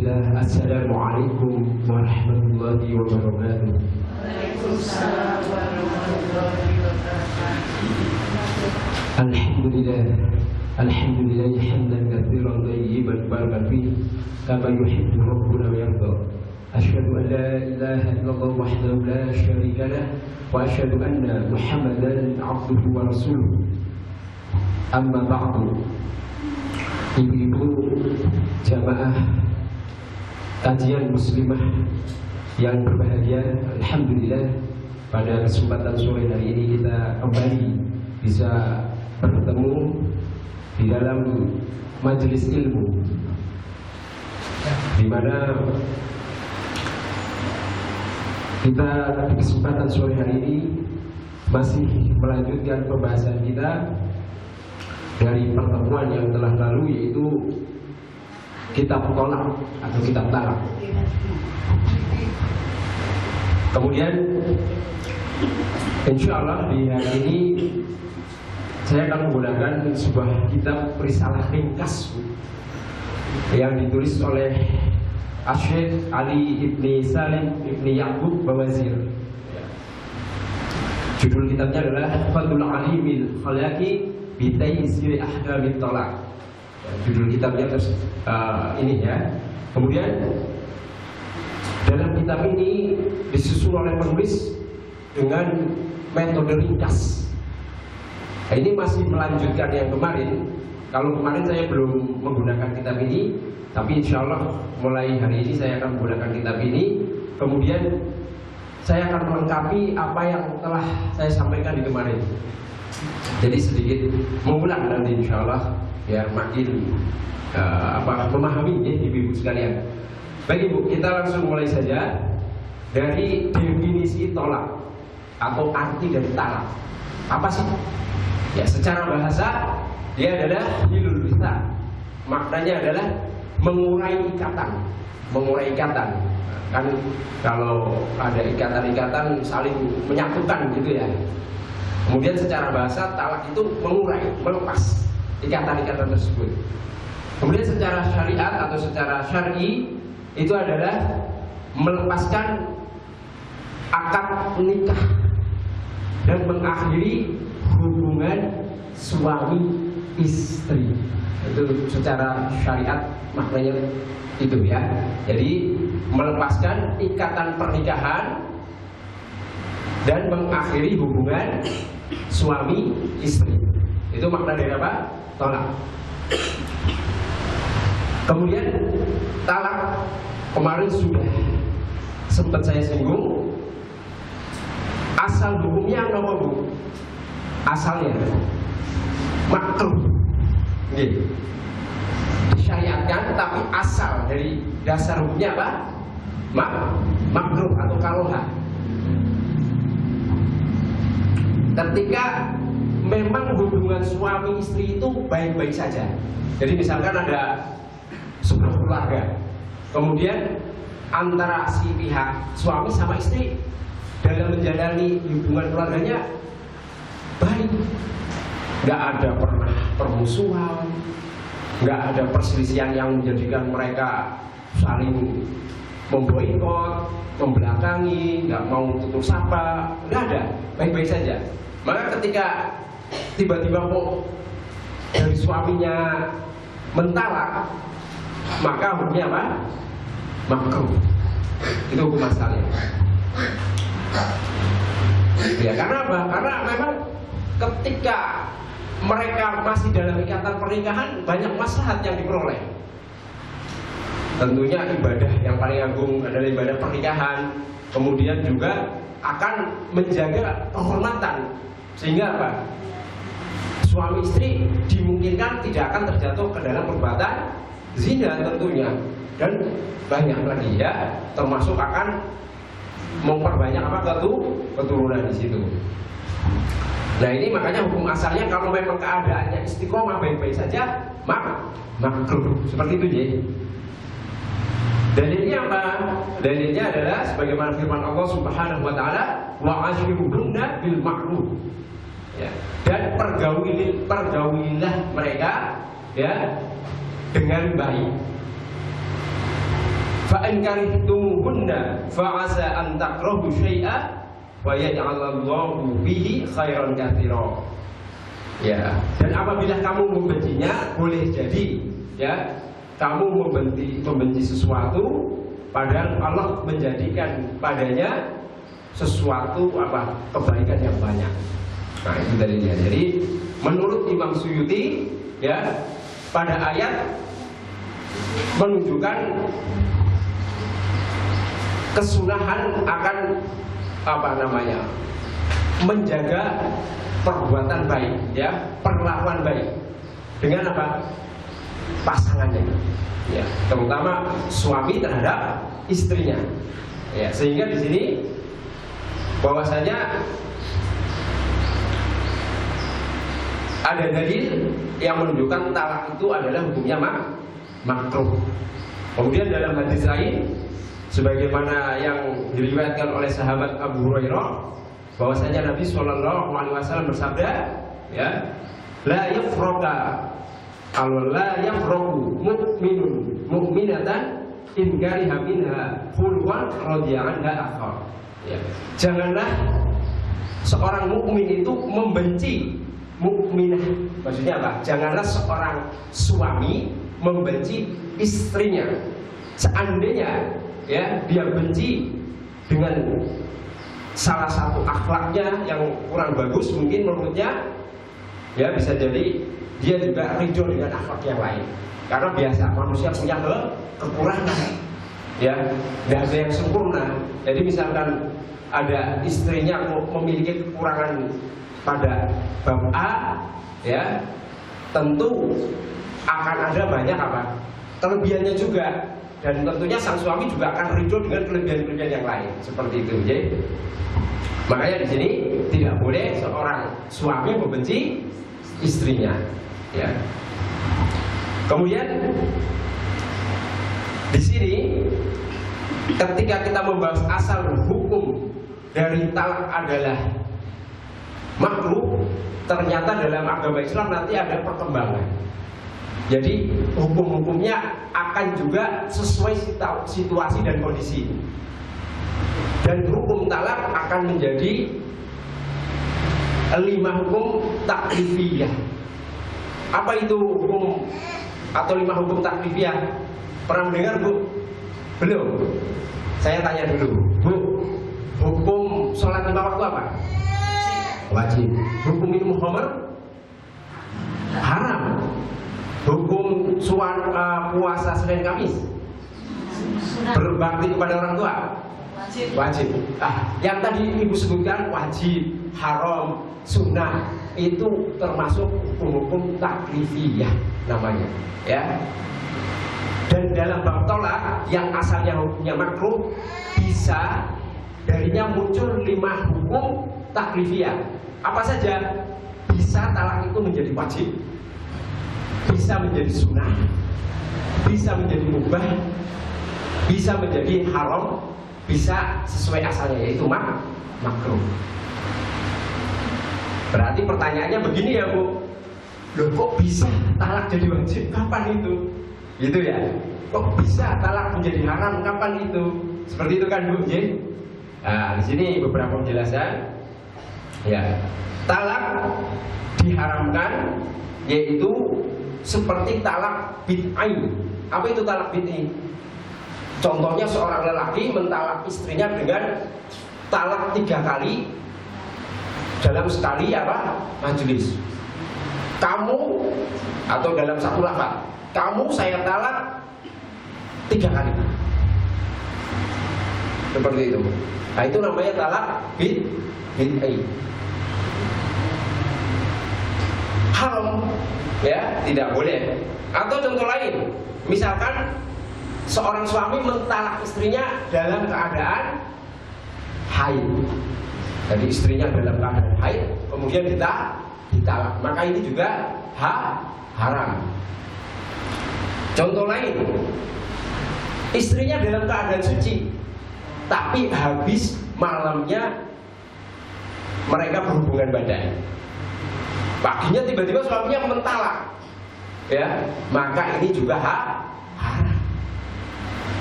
Bismillah. Assalamualaikum warahmatullahi wabarakatuh. Waalaikumsalam warahmatullahi wabarakatuh. Alhamdulillah. Alhamdulillah hamdan katsiran thayyiban barakan fihi kama yuhibbu rabbuna wa yarda. Asyhadu an la ilaha illallah wahdahu la syarika lah wa asyhadu anna Muhammadan abduhu wa rasuluh. Amma ba'du. Ibu-ibu jamaah kajian muslimah yang berbahagia, alhamdulillah pada kesempatan sore hari ini kita kembali bisa bertemu di dalam majelis ilmu, di mana kita di kesempatan sore hari ini masih melanjutkan pembahasan kita dari pertemuan yang telah lalu, yaitu kitab tolak atau kitab talak. Kemudian insya Allah di hari ini saya akan menggunakan sebuah kitab risalah ringkas yang ditulis oleh Syekh Ali ibni Salim ibni Yaqub Bawazir. Judul kitabnya adalah Fadlul Alimil Khalaqi Bitaysir Ahkamit Tolak. Judul kitabnya ini ya. Kemudian dalam kitab ini disusun oleh penulis dengan metode ringkas. Nah, ini masih melanjutkan yang kemarin. Kalau kemarin saya belum menggunakan kitab ini, tapi insya Allah mulai hari ini saya akan menggunakan kitab ini. Kemudian saya akan melengkapi apa yang telah saya sampaikan di kemarin. Jadi sedikit mengulang nanti insya Allah biar makin memahami ya ibu-ibu sekalian. Baik ibu, kita langsung mulai saja dari definisi tolak atau arti dari talak. Apa sih? Ya, secara bahasa dia adalah hilul withaq. Maknanya adalah mengurai ikatan, mengurai ikatan. Kan kalau ada ikatan-ikatan saling menyatukan gitu ya. Kemudian secara bahasa talak itu mengurai, melepas ikatan-ikatan tersebut. Kemudian secara syariat atau secara syar'i itu adalah melepaskan akad nikah dan mengakhiri hubungan suami istri. Itu secara syariat maknanya itu ya. Jadi melepaskan ikatan pernikahan dan mengakhiri hubungan suami istri. Itu makna dari apa? Tolak. Kemudian talak kemarin sudah sempat saya singgung. Asal hukumnya apa bu? Asalnya makruh. Disyariatkan, tapi asal dari dasar hukumnya apa? Makruh atau karaha. Ketika memang hubungan suami istri itu baik-baik saja. Jadi misalkan ada sebuah keluarga, kemudian antara si pihak suami sama istri dalam menjalani hubungan keluarganya baik, nggak ada pernah permusuhan, nggak ada perselisihan yang menjadikan mereka saling memboikot, membelakangi, nggak mau tutur sapa, nggak ada, baik-baik saja. Maka ketika tiba-tiba kok dari suaminya mentalak, maka hukumnya apa? Makruh. Itu hukum asalnya. Ya, karena apa? Karena memang ketika mereka masih dalam ikatan pernikahan, banyak maslahat yang diperoleh. Tentunya ibadah yang paling agung adalah ibadah pernikahan. Kemudian juga akan menjaga kehormatan, sehingga apa? Suami istri dimungkinkan tidak akan terjatuh ke dalam perbuatan zina tentunya, dan banyak lagi ya, termasuk akan memperbanyak apa? Keturunan di situ. Nah ini makanya hukum asalnya kalau memang keadaannya istiqomah baik-baik saja, maka makruh. Seperti itu ya. Dalilnya apa? Dalilnya adalah sebagaimana firman Allah Subhanahu wa taala, wa ashiruhunna bil ma'ruf. Ya. Dan pergaulilah mereka ya dengan baik. Fa in karihtumuhunna fa 'asa an takrahu syai'a wa yaj'alallahu bihi khairan katsira. Ya, dan apabila kamu membencinya, boleh jadi ya kamu membenci sesuatu padahal Allah menjadikan padanya sesuatu kebaikan yang banyak. Nah, itu dari dia. Jadi menurut Imam Suyuti ya, pada ayat menunjukkan kesunahan akan menjaga perbuatan baik ya, perlakuan baik dengan pasangannya ya, terutama suami terhadap istrinya ya. Sehingga di sini bahwasanya ada dalil yang menunjukkan talak itu adalah hukumnya makruh. Kemudian dalam hadis lain sebagaimana yang diriwayatkan oleh sahabat Abu Hurairah bahwasanya Nabi Shallallahu Alaihi Wasallam bersabda, ya, la yafraku mu'minun mu'minatan in kariha minha khulwan radiya anha akhar. Ya. Janganlah seorang mukmin itu membenci mukminah. Maksudnya apa? Janganlah seorang suami membenci istrinya. Seandainya ya dia benci dengan salah satu akhlaknya yang kurang bagus, mungkin menurutnya ya bisa jadi dia juga ridho dengan akhlak yang lain. Karena biasa manusia punya kekurangan, ya, tidak ada yang sempurna. Jadi misalkan ada istrinya memiliki kekurangan pada bab A, ya, tentu akan ada banyak kelebihannya juga. Dan tentunya sang suami juga akan ridho dengan kelebihan-kelebihan yang lain seperti itu. Jadi, makanya di sini tidak boleh seorang suami membenci istrinya. Ya. Kemudian di sini ketika kita membahas asal hukum dari talak adalah makruh, ternyata dalam agama Islam nanti ada perkembangan. Jadi hukum-hukumnya akan juga sesuai situasi dan kondisi. Dan hukum talak akan menjadi 5 hukum taklifiyah. Apa itu hukum atau 5 hukum taklifiyah? Pernah mendengar, Bu? Belum? Saya tanya dulu, Bu. Hukum sholat 5 waktu apa? Wajib. Hukum minum khamr? Haram. Hukum puasa Senin Kamis? Berbakti kepada orang tua? Wajib. Yang tadi Ibu sebutkan wajib, haram, sunnah, itu termasuk hukum taklifiyah namanya, ya. Dan dalam bab tolak yang asalnya hukumnya makruh, bisa darinya muncul 5 hukum taklifiyah. Apa saja? Bisa talak itu menjadi wajib, bisa menjadi sunnah, bisa menjadi mubah, bisa menjadi haram, bisa sesuai asalnya yaitu makruh. Berarti pertanyaannya begini ya, Bu. Loh, kok bisa talak jadi wajib? Kapan itu? Gitu ya. Kok bisa talak menjadi haram? Kapan itu? Seperti itu kan, Bu? Nah, di sini beberapa penjelasan. Ya. Talak diharamkan yaitu seperti talak bid'ai. Apa itu talak bid'ai? Contohnya seorang lelaki mentalak istrinya dengan talak 3 kali dalam sekali majelis. Kamu, atau dalam satu lafaz, kamu saya talak 3 kali. Seperti itu. Nah, itu namanya talak bid'ai. Haram, ya, tidak boleh. Atau contoh lain, misalkan seorang suami mentalak istrinya dalam keadaan haid. Jadi istrinya dalam keadaan haid, kemudian ditalak, maka ini juga haram. Contoh lain, istrinya dalam keadaan suci, tapi habis malamnya mereka berhubungan badan. Paginya tiba-tiba suaminya mentalak, ya, maka ini juga haram.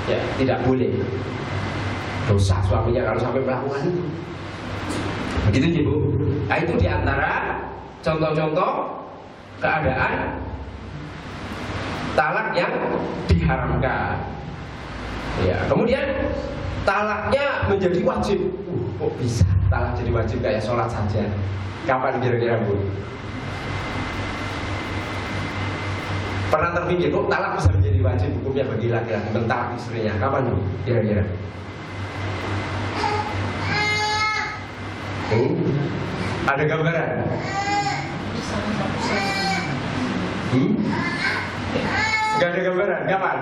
Ya, tidak boleh. Dosa suaminya kalau sampai melakukan itu. Begitu Ibu. Nah, itu diantara contoh-contoh keadaan talak yang diharamkan. Ya, kemudian talaknya menjadi wajib. Kok bisa talak jadi wajib kayak sholat saja? Kapan kira-kira Bu? Pernah terpikir kok talak bisa menjadi wajib hukumnya bagi laki-laki mentalak istrinya? Kapan Bu? Kira-kira? Ada gambaran? Gak ada gambaran? Kapan?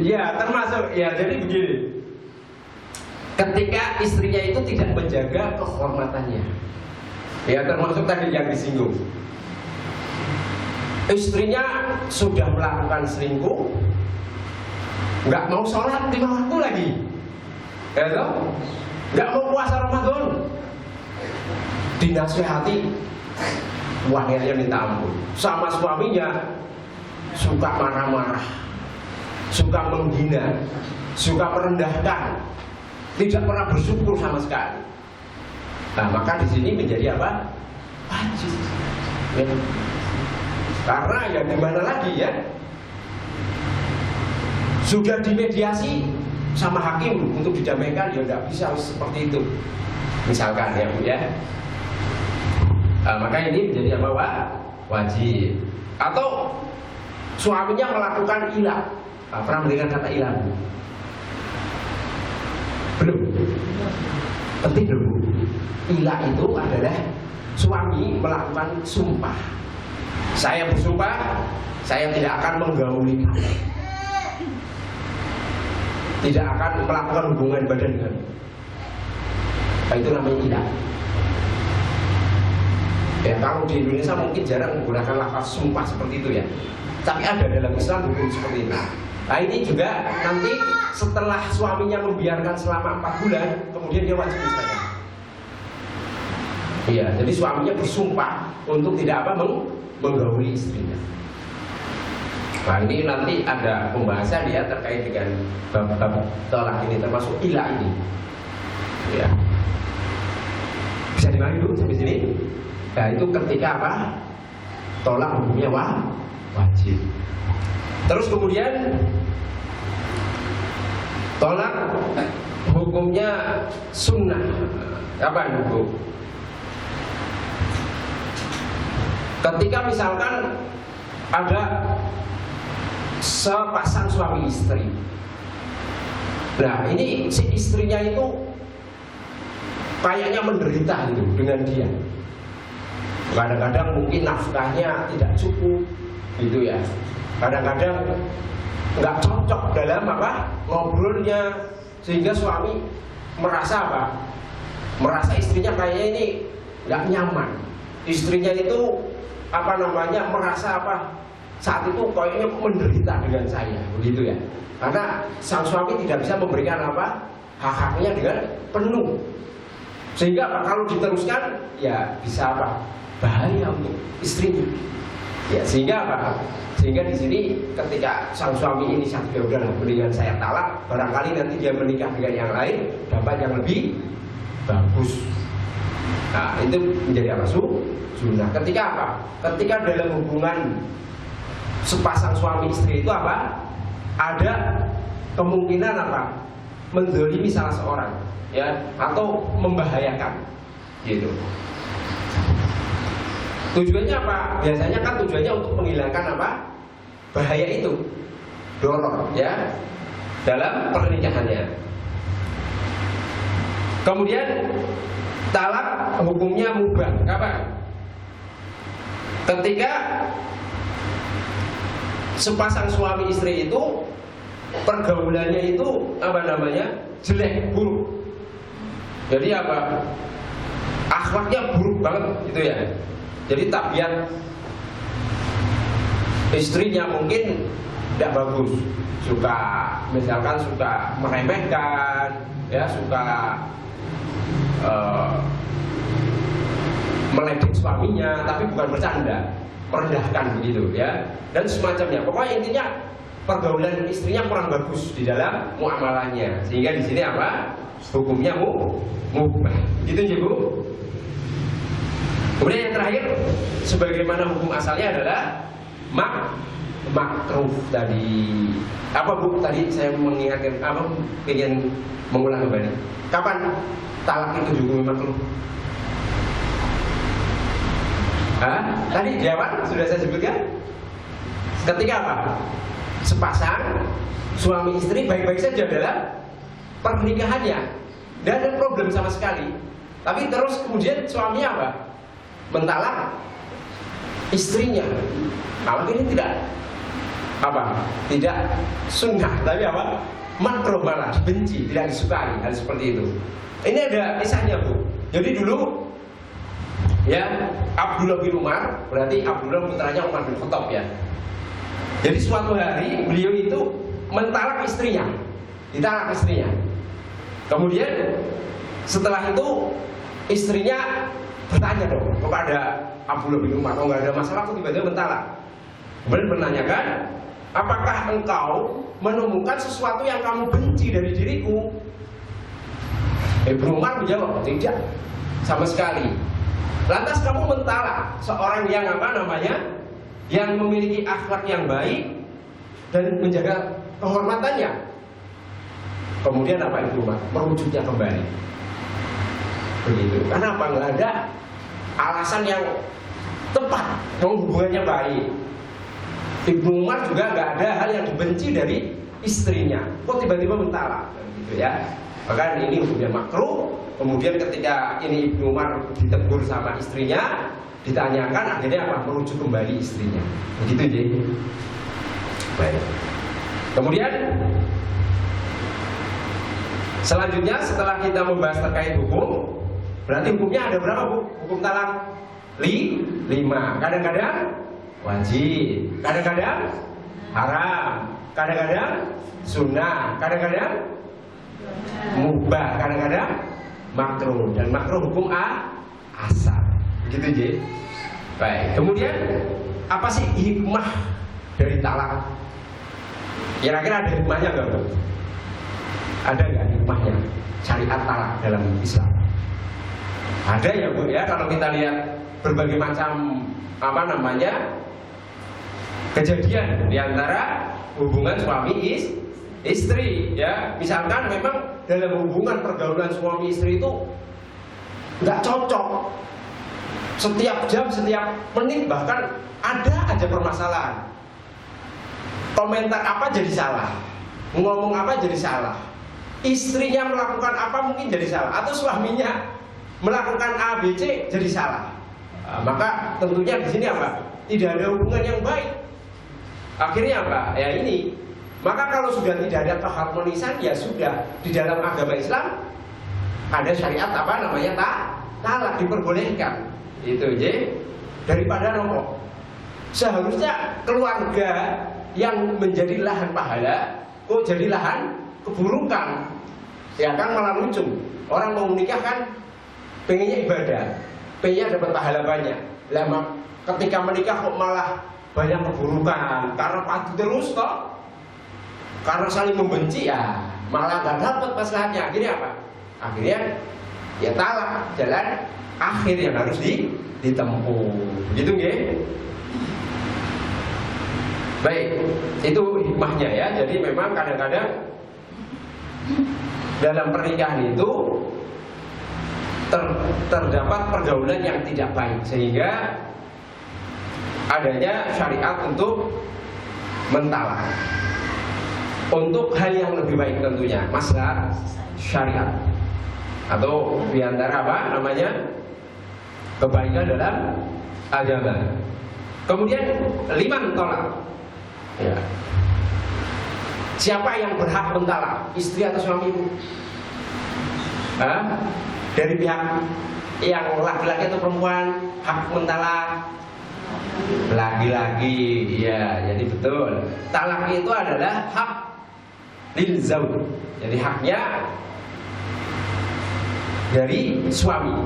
Ya termasuk ya, jadi begini, ketika istrinya itu tidak menjaga kehormatannya, ya termasuk tadi yang disinggung, istrinya sudah melakukan selingkuh, nggak mau sholat 5 waktu lagi, ya toh? Nggak mau puasa Ramadan, dinasihati, akhirnya minta ampun. Sama suaminya suka marah-marah, suka menghina, suka merendahkan, tidak pernah bersyukur sama sekali. Nah, maka di sini menjadi apa? Wajib. Ya. Karena ya gimana lagi ya? Sudah dimediasi sama hakim untuk didamaikan, ya tidak bisa seperti itu. Misalkan ya Bu ya. Nah, maka ini menjadi apa Pak? Wajib. Atau suaminya melakukan ilah. Pernah mendengar kata ilah Bu? Belum? Penting belum Bu? Ilah itu adalah suami melakukan sumpah. Saya bersumpah, saya tidak akan menggauli kamu, tidak akan melakukan hubungan badan dengan. Nah, itu namanya ilah. Ya, kalau di Indonesia mungkin jarang menggunakan lafaz sumpah seperti itu ya. Tapi ada dalam Islam hukum seperti itu. Nah, ini juga nanti setelah suaminya membiarkan selama 4 bulan, kemudian dia wajib istirahat. Iya, jadi suaminya bersumpah untuk tidak apa menggauli istrinya. Nah, ini nanti ada pembahasan ya terkait dengan bab talak ini, termasuk ilah ini. Ya. Bisa dimana dulu sampai sini? Nah, itu ketika apa? Tolak hukumnya wajib. Terus kemudian tolak hukumnya sunnah. Apa hukum? Ketika misalkan ada sepasang suami istri. Nah, ini si istrinya itu kayaknya menderita gitu dengan dia. Kadang-kadang mungkin nafkahnya tidak cukup gitu ya. Kadang-kadang nggak cocok dalam apa ngobrolnya, sehingga suami merasa apa? Merasa istrinya kayaknya ini nggak nyaman. Istrinya itu apa namanya merasa apa? Saat itu kayaknya menderita dengan saya, begitu ya. Karena sang suami tidak bisa memberikan apa? Hak-haknya dengan penuh. Sehingga apa? Kalau diteruskan ya bisa apa? Bahaya untuk istrinya. Ya, sehingga apa? Sehingga di sini ketika sang suami ini sakit, ya udahlah, mendingan saya talak. Barangkali nanti dia menikah dengan yang lain, dapat yang lebih bagus. Nah, itu menjadi apa? Sunnah. Ketika apa? Ketika dalam hubungan sepasang suami istri itu apa? Ada kemungkinan apa? Menzalimi salah seorang, ya, atau membahayakan, gitu. Tujuannya apa? Biasanya kan tujuannya untuk menghilangkan apa? Bahaya itu, doror, ya, dalam pernikahannya. Kemudian talak hukumnya mubah. Kapan? Ketika sepasang suami istri itu pergaulannya itu apa namanya? Jelek, buruk. Jadi apa? Akhlaknya buruk banget gitu ya. Jadi tabiat istrinya mungkin tidak bagus, suka misalkan suka meremehkan, ya, suka meledek suaminya, tapi bukan bercanda, merendahkan begitu ya, dan semacamnya. Pokoknya intinya pergaulan istrinya kurang bagus di dalam muamalahnya, sehingga di sini apa? Hukumnya mubah. Gitu ya Bu. Kemudian yang terakhir, sebagaimana hukum asalnya adalah makruh tadi. Apa Bu? Tadi saya mengingatkan apa? Ingin mengulang kembali. Kapan talak itu dihukumi makruh? Tadi di awal sudah saya sebutkan. Ketika apa? Sepasang suami istri baik-baik saja dalam pernikahannya, tidak ada problem sama sekali. Tapi terus kemudian suaminya apa? Mentalak istrinya. Kalau ini tidak apa? Tidak sunnah, tapi apa? Makruh, malah dibenci, tidak disukai hal seperti itu. Ini ada kisahnya Bu. Jadi dulu ya Abdullah bin Umar, berarti Abdullah putranya Umar bin Khattab ya. Jadi suatu hari beliau itu mentalak istrinya, ditalak istrinya. Kemudian setelah itu istrinya bertanya dong kepada Abdullah bin Umar, nggak ada masalah kok tiba-tiba mentalak. Kemudian menanyakan, apakah engkau menemukan sesuatu yang kamu benci dari diriku? Ibnu Umar menjawab, tidak sama sekali. Lantas kamu mentalak seorang yang apa namanya, yang memiliki akhlak yang baik dan menjaga kehormatannya. Kemudian apa Ibnu Umar? Merujuknya kembali. Begitu. Karena apa? Nggak ada alasan yang tepat. Hubungannya baik. Ibnu Umar juga nggak ada hal yang dibenci dari istrinya. Kok tiba-tiba mentalak? Gitu ya. Bahkan ini hukumnya makruh. Kemudian ketika ini Ibnu Umar ditegur sama istrinya, ditanyakan, akhirnya apa? Merujuk kembali istrinya. Begitu jadi. Baik. Kemudian selanjutnya setelah kita membahas terkait hukum, berarti hukumnya ada berapa Bu? Hukum talak 5. Kadang-kadang wajib, kadang-kadang haram, kadang-kadang sunnah, kadang-kadang mubah, kadang-kadang makruh. Dan makruh hukum asal. Begitu Ji. Baik. Kemudian apa sih hikmah dari talak? Kira-kira ada hikmahnya nggak Bu? Ada nggak hikmahnya syariat talak dalam Islam? Ada ya Bu ya. Kalau kita lihat berbagai macam apa namanya kejadian di antara hubungan suami istri ya. Misalkan memang dalam hubungan pergaulan suami istri itu nggak cocok. Setiap jam, setiap menit bahkan ada aja permasalahan. Komentar apa jadi salah, ngomong apa jadi salah, istrinya melakukan apa mungkin jadi salah, atau suaminya melakukan A, B, C jadi salah. Maka tentunya di sini apa? Tidak ada hubungan yang baik. Akhirnya apa? Ya ini. Maka kalau sudah tidak ada keharmonisan, ya sudah. Di dalam agama Islam ada syariat apa namanya talak, diperbolehkan. Itu aja. Daripada rokok. Seharusnya keluarga yang menjadi lahan pahala kok jadi lahan keburukan. Ya kan malah lucu. Orang mau menikah kan pengennya ibadah, pengennya dapat pahala banyak. Lah ketika menikah kok malah banyak keburukan karena padu terus toh. Karena saling membenci ya malah gak dapat masalahnya. Akhirnya apa? Akhirnya ya talak, jalan akhir yang harus ditempuh. Begitu nggih? Baik, itu hikmahnya ya. Jadi memang kadang-kadang dalam pernikahan itu terdapat pergaulan yang tidak baik, sehingga adanya syariat untuk mentalak. Untuk hal yang lebih baik tentunya, masalah syariat atau diantara apa namanya kebaikan dalam agama. Kemudian 5 tolak. Ya. Siapa yang berhak mentalak? Istri atau suami Ibu? Dari pihak yang laki-laki atau perempuan hak mentalak? Laki-laki. Ya, jadi betul. Talak itu adalah hak lil zauj. Jadi haknya dari suami.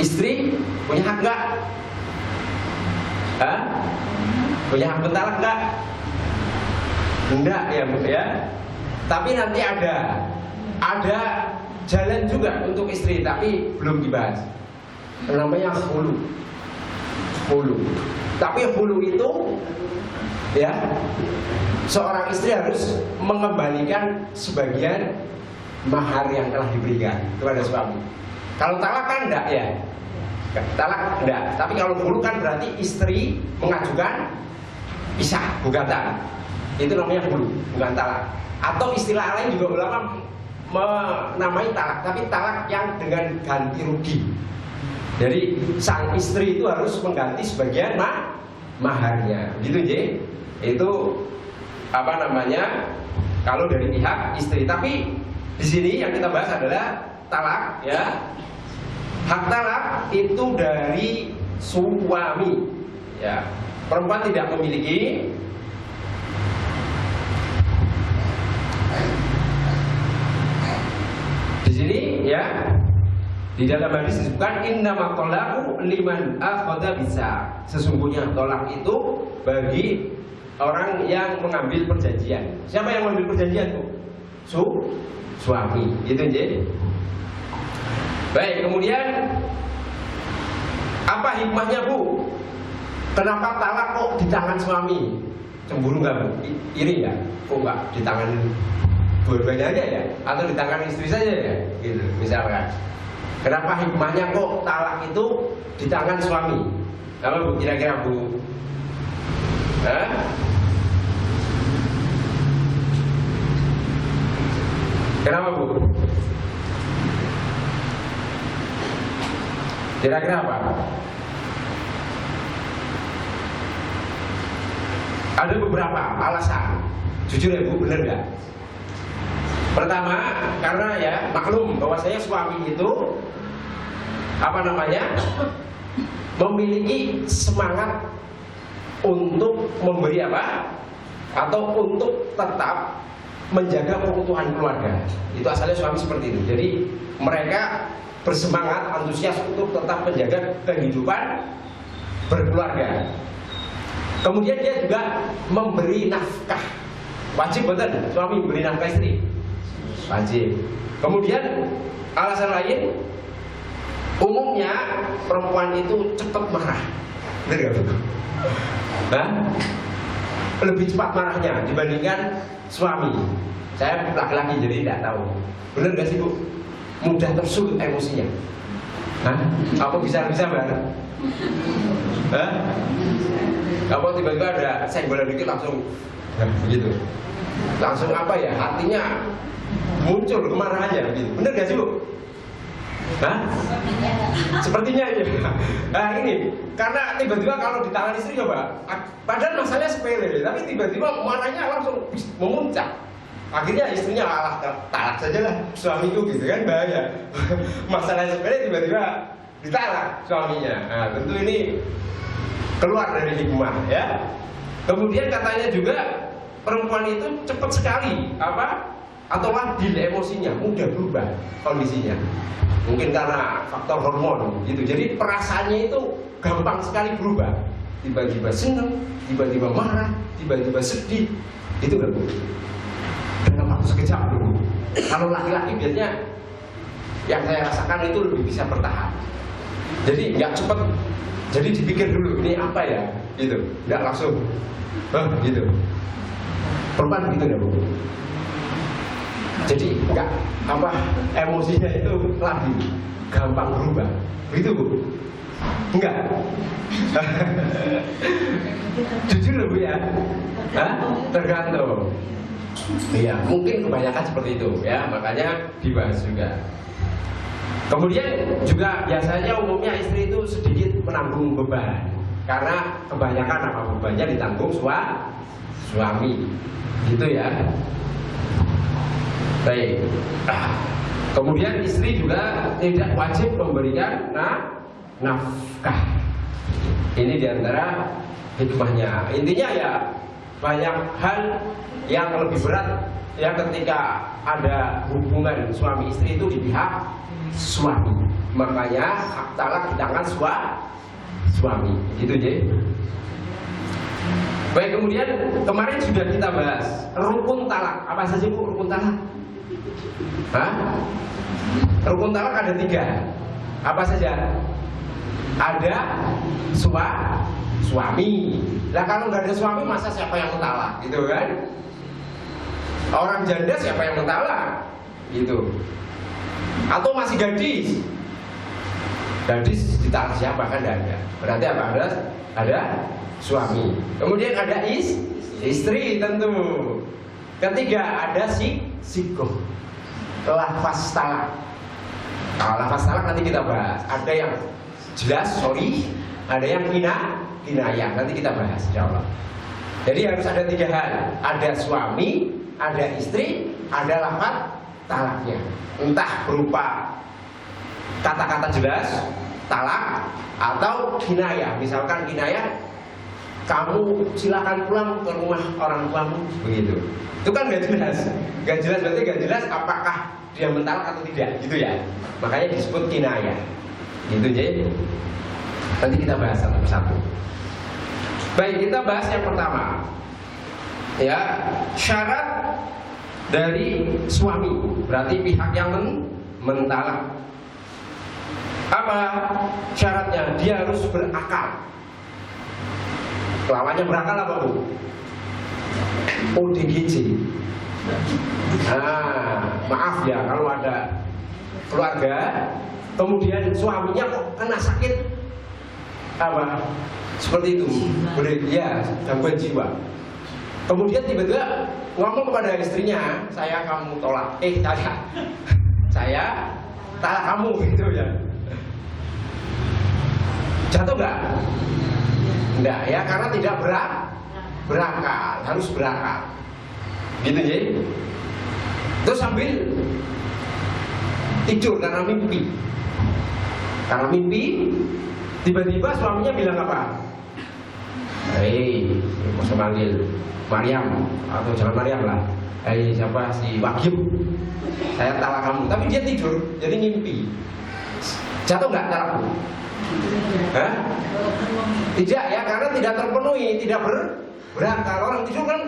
Istri punya hak enggak? Punya hak mentalak enggak? Enggak ya Bu ya. Tapi nanti ada jalan juga untuk istri, tapi belum dibahas. Namanya khulu. Tapi khulu itu ya, seorang istri harus mengembalikan sebagian mahar yang telah diberikan kepada suami. Kalau talak kan enggak ya. Talak enggak. Tapi kalau khulu kan berarti istri mengajukan pisah, gugatan. Itu namanya khulu, bukan talak. Atau istilah lain juga ulama menamai talak, tapi talak yang dengan ganti rugi. Jadi sang istri itu harus mengganti sebagian maharnya. Gitu J. Itu apa namanya? Kalau dari pihak istri. Tapi di sini yang kita bahas adalah talak ya. Hak talak itu dari suami ya. Perempuan tidak memiliki di sini ya. Di dalam hadis disebutkan innama thalaqu liman akhadha bisa. Sesungguhnya tolak itu bagi orang yang mengambil perjanjian. Siapa yang mengambil perjanjian Bu? Suami. Itu jadi. Baik, kemudian apa hikmahnya Bu? Kenapa talak kok di tangan suami? Cemburu nggak Bu? Iri ya? Kok nggak di tangan dua-duanya aja ya? Atau di tangan istri saja ya? Gitu, misalkan. Kenapa hikmahnya kok talak itu di tangan suami? Apa Bu kira-kira Bu? Hah? Kenapa Bu? Kira-kira apa? Ada beberapa alasan. Jujur ya Bu, benar nggak? Pertama, karena ya maklum bahwasanya suami itu apa namanya memiliki semangat untuk memberi apa atau untuk tetap menjaga keutuhan keluarga. Itu asalnya suami seperti itu. Jadi mereka bersemangat, antusias untuk tetap menjaga kehidupan berkeluarga. Kemudian dia juga memberi nafkah. Wajib betul suami memberi nafkah istri. Wajib. Kemudian alasan lain, umumnya perempuan itu cepat marah. Benar gak? Hah? Lebih cepat marahnya dibandingkan suami. Saya laki-laki jadi tidak tahu. Benar gak sih Bu? Mudah tersulut emosinya. Hah? Apa bisa Mbak? Hah? Apa tiba-tiba ada senggolan dikit langsung begitu. Langsung apa ya? Hatinya muncul kemarahannya begitu. Benar gak sih Bu? Hah? Sepertinya ya. Nah ini karena tiba-tiba kalau di tangan istri coba, padahal masalahnya sepele, tapi tiba-tiba marahnya langsung memuncak. Akhirnya istrinya talak saja lah suamiku gitu kan, bahaya. Masalahnya sepele tiba-tiba ditalak suaminya. Nah tentu ini keluar dari hikmah ya. Kemudian katanya juga perempuan itu cepat sekali apa? Atau labil emosinya, mudah berubah kondisinya. Mungkin karena faktor hormon gitu. Jadi perasaannya itu gampang sekali berubah. Tiba-tiba senang, tiba-tiba marah, tiba-tiba sedih. Itu kan Bu. Dalam waktu sekejap dulu. Kalau laki-laki biasanya yang saya rasakan itu lebih bisa bertahan. Jadi nggak cepat. Jadi dipikir dulu ini apa ya, gitu. Nggak langsung, gitu. Perempuan gitu ya Bu. Jadi enggak apa emosinya itu labil, gampang berubah. Begitu Bu? Enggak. Jujur loh Bu ya. Hah? Tergantung. Iya, mungkin kebanyakan seperti itu ya, makanya dibahas juga. Kemudian juga biasanya umumnya istri itu sedikit menanggung beban karena kebanyakan apa bebannya ditanggung suami. Gitu ya. Baik. Kemudian istri juga tidak wajib memberikan nafkah. Ini diantara hikmahnya. Intinya ya banyak hal yang lebih berat ya ketika ada hubungan suami istri itu di pihak suami. Makanya hak talak di tangan suami. Gitu jadi. Baik, kemudian kemarin sudah kita bahas rukun talak. Apa saja Bu rukun talak? Hah? Rukun talak ada 3. Apa saja? Ada suami. Lah kalau nggak ada suami masa siapa yang mentalak, gitu kan? Orang janda siapa yang mentalak, gitu? Atau masih gadis? Gadis ditalak siapa kan tidak ada. Berarti apa? Ada suami. Kemudian ada istri tentu. Ketiga ada sikoh. Lafaz talak. Kalau lafaz talak nanti kita bahas. Ada yang jelas sorry, ada yang kinayah. Nanti kita bahas insyaallah. Jadi harus ada 3 hal. Ada suami, ada istri, ada lafaz talaknya. Entah berupa kata-kata jelas talak atau kinayah. Misalkan kinayah, kamu silakan pulang ke rumah orang tuamu, begitu. Itu kan nggak jelas. Nggak jelas berarti nggak jelas apakah dia mentalak atau tidak, gitu ya. Makanya disebut kinayah. Gitu jadi. Nanti kita bahas satu persatu. Baik, kita bahas yang pertama. Ya, syarat dari suami, berarti pihak yang mentalak. Apa syaratnya? Dia harus berakal. Lawannya berakal apa Bu? ODGJ. Maaf ya kalau ada keluarga kemudian suaminya kok kena sakit apa seperti itu, ya gangguan jiwa. Kemudian tiba-tiba ngomong kepada istrinya, saya kamu tolak, saya talak kamu, gitu ya. Jatuh nggak? Enggak ya, karena tidak berakal, harus berakal. Gitu ya. Terus sambil tidur karena mimpi. Karena mimpi, tiba-tiba suaminya bilang apa? Hei, mau manggil Maryam atau jangan Maryam lah. Hei, siapa si Wagib? Saya talak kamu. Tapi dia tidur, jadi mimpi. Jatuh nggak talakku? Hah? Tidak ya, karena tidak terpenuhi, tidak berakal. Orang tidur kan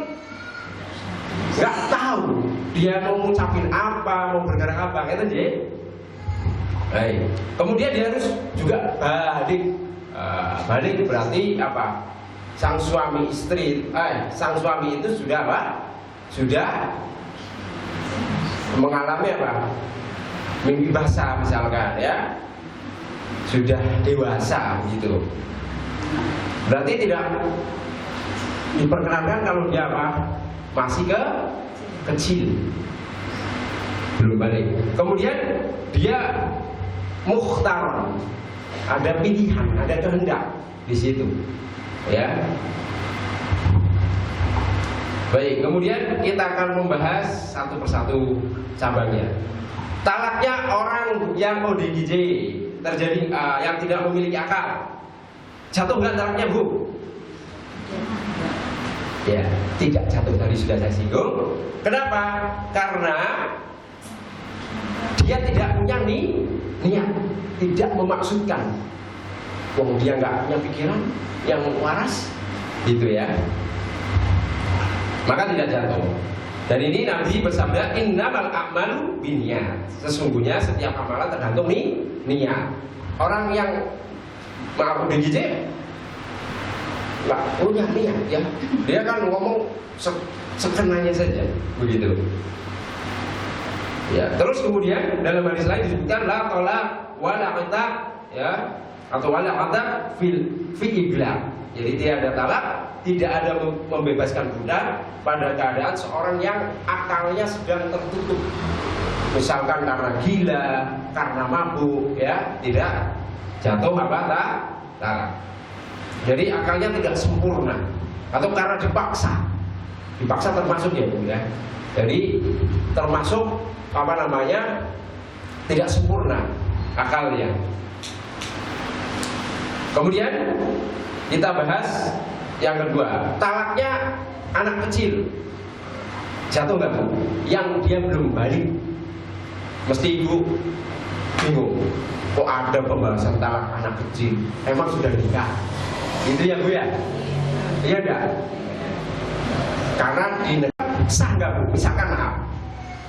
nggak tahu dia mau ngucapin apa, mau bergerak apa, gitu aja. Baik. Kemudian dia harus juga balik. Balik berarti apa? Sang suami itu sudah apa? Sudah mengalami apa? Mimpi basah misalkan ya. Sudah dewasa gitu. Berarti tidak diperkenankan kalau dia apa? Masih kecil. Belum balik. Kemudian dia mukhtar, ada pilihan, ada kehendak di situ, ya. Baik, kemudian kita akan membahas satu persatu cabangnya. Talaknya orang yang ODGJ terjadi, yang tidak memiliki akal, jatuh nggak talaknya Bu? Ya, tidak jatuh, tadi sudah saya singgung. Kenapa? Karena dia tidak punya niat, tidak memaksudkan. Wong dia nggak punya pikiran yang waras, gitu ya. Maka tidak jatuh. Dan ini Nabi bersabda, innamal a'malu binniyat. Sesungguhnya setiap amalan tergantung niat. Orang yang maaf ODGJ nggak punya niat ya, dia kan ngomong sekenanya saja, begitu. Ya, terus kemudian dalam hadis lain disebutkan la tolak wala qata, ya, atau wala qata fi iblaq. Jadi tidak ada talak, tidak ada membebaskan budak pada keadaan seorang yang akalnya sedang tertutup. Misalkan karena gila, karena mabuk, ya, tidak jatuh apa talak. Jadi akalnya tidak sempurna atau karena dipaksa termasuk ya Bu ya. Jadi termasuk apa namanya tidak sempurna akalnya. Kemudian kita bahas yang kedua, talaknya anak kecil jatuh nggak Bu? Yang dia belum balik, mesti Ibu bingung. Kok ada pembahasan talak anak kecil? Emang sudah nikah? Itu ya Bu ya? Iya enggak? Karena di negara sah nggak Bu? Misalkan maaf,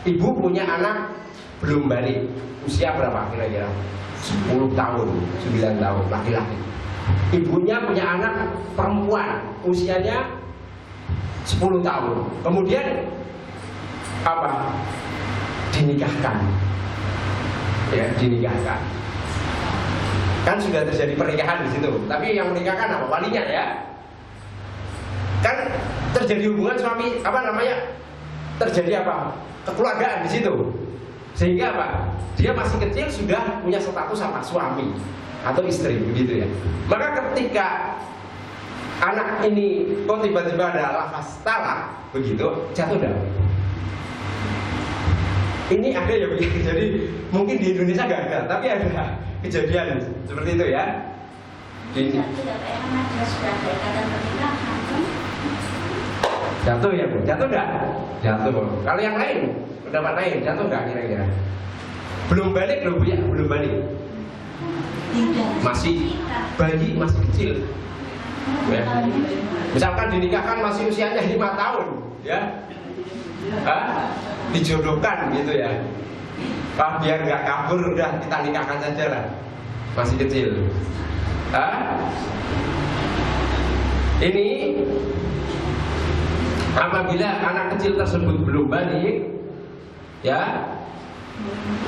ibu punya anak belum balik, usia berapa kira-kira? 10 tahun, 9 tahun, laki-laki. Ibunya punya anak perempuan, usianya 10 tahun. Kemudian apa? Dinikahkan. Ya, dinikahkan. Kan sudah terjadi pernikahan di situ. Tapi yang menikahkan apa? Walinya ya. Kan terjadi hubungan suami terjadi apa? Kekeluargaan di situ. Sehingga apa? Dia masih kecil sudah punya status apa? Suami atau istri begitu ya. Maka ketika anak ini kok tiba-tiba ada lafaz talak begitu, jatuh enggak? Ini ada ya begitu. Jadi mungkin di Indonesia nggak ada, tapi ada kejadian seperti itu ya. Jatuh ya Bu? Jatuh enggak? Jatuh. Kalau yang lain, pendapat lain, jatuh enggak kira-kira? Belum balik belum ya? Belum balik. Masih bayi, masih kecil. Ya. Misalkan dinikahkan masih usianya 5 tahun, ya. Dijodohkan gitu ya. Biar nggak kabur udah kita nikahkan saja lah. Masih kecil. Ini apabila anak kecil tersebut belum balik, ya,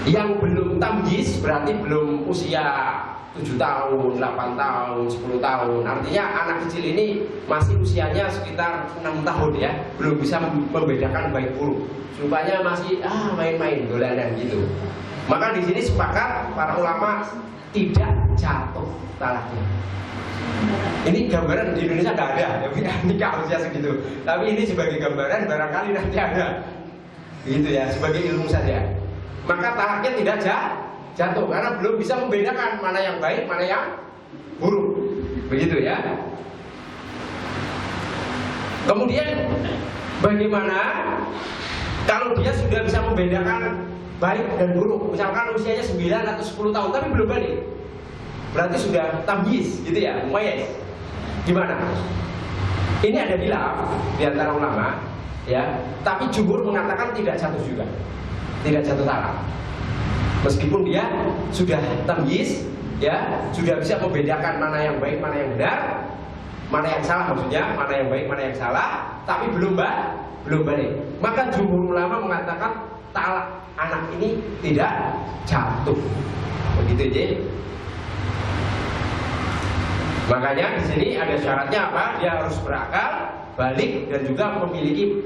yang belum tamyiz berarti belum usia 7 tahun, 8 tahun, 10 tahun. Artinya anak kecil ini masih usianya sekitar 6 tahun ya, belum bisa membedakan baik buruk. Rupanya masih main-main, dolanan gitu. Maka di sini sepakat para ulama tidak jatuh talaknya. Ini gambaran di Indonesia nggak ada, ya nikah usia segitu. Tapi ini sebagai gambaran barangkali nanti ada, gitu ya, sebagai ilmu saja. Maka talaknya tidak jatuh karena belum bisa membedakan mana yang baik, mana yang buruk, begitu ya. Kemudian bagaimana kalau dia sudah bisa membedakan baik dan buruk? Misalkan usianya 9 atau 10 tahun tapi belum balik, berarti sudah tamyiz gitu ya, mumayyiz. Gimana? Ini ada khilaf di antara ulama ya, tapi jumhur mengatakan tidak jatuh juga, tidak jatuh talak. Meskipun dia sudah tamyiz ya, sudah bisa membedakan mana yang baik, mana yang benar, mana yang salah maksudnya, mana yang baik, mana yang salah, tapi belum balik. Maka jumhur ulama mengatakan talak anak ini tidak jatuh. Begitu aja. Makanya di sini ada syaratnya apa? Dia harus berakal, balik dan juga memiliki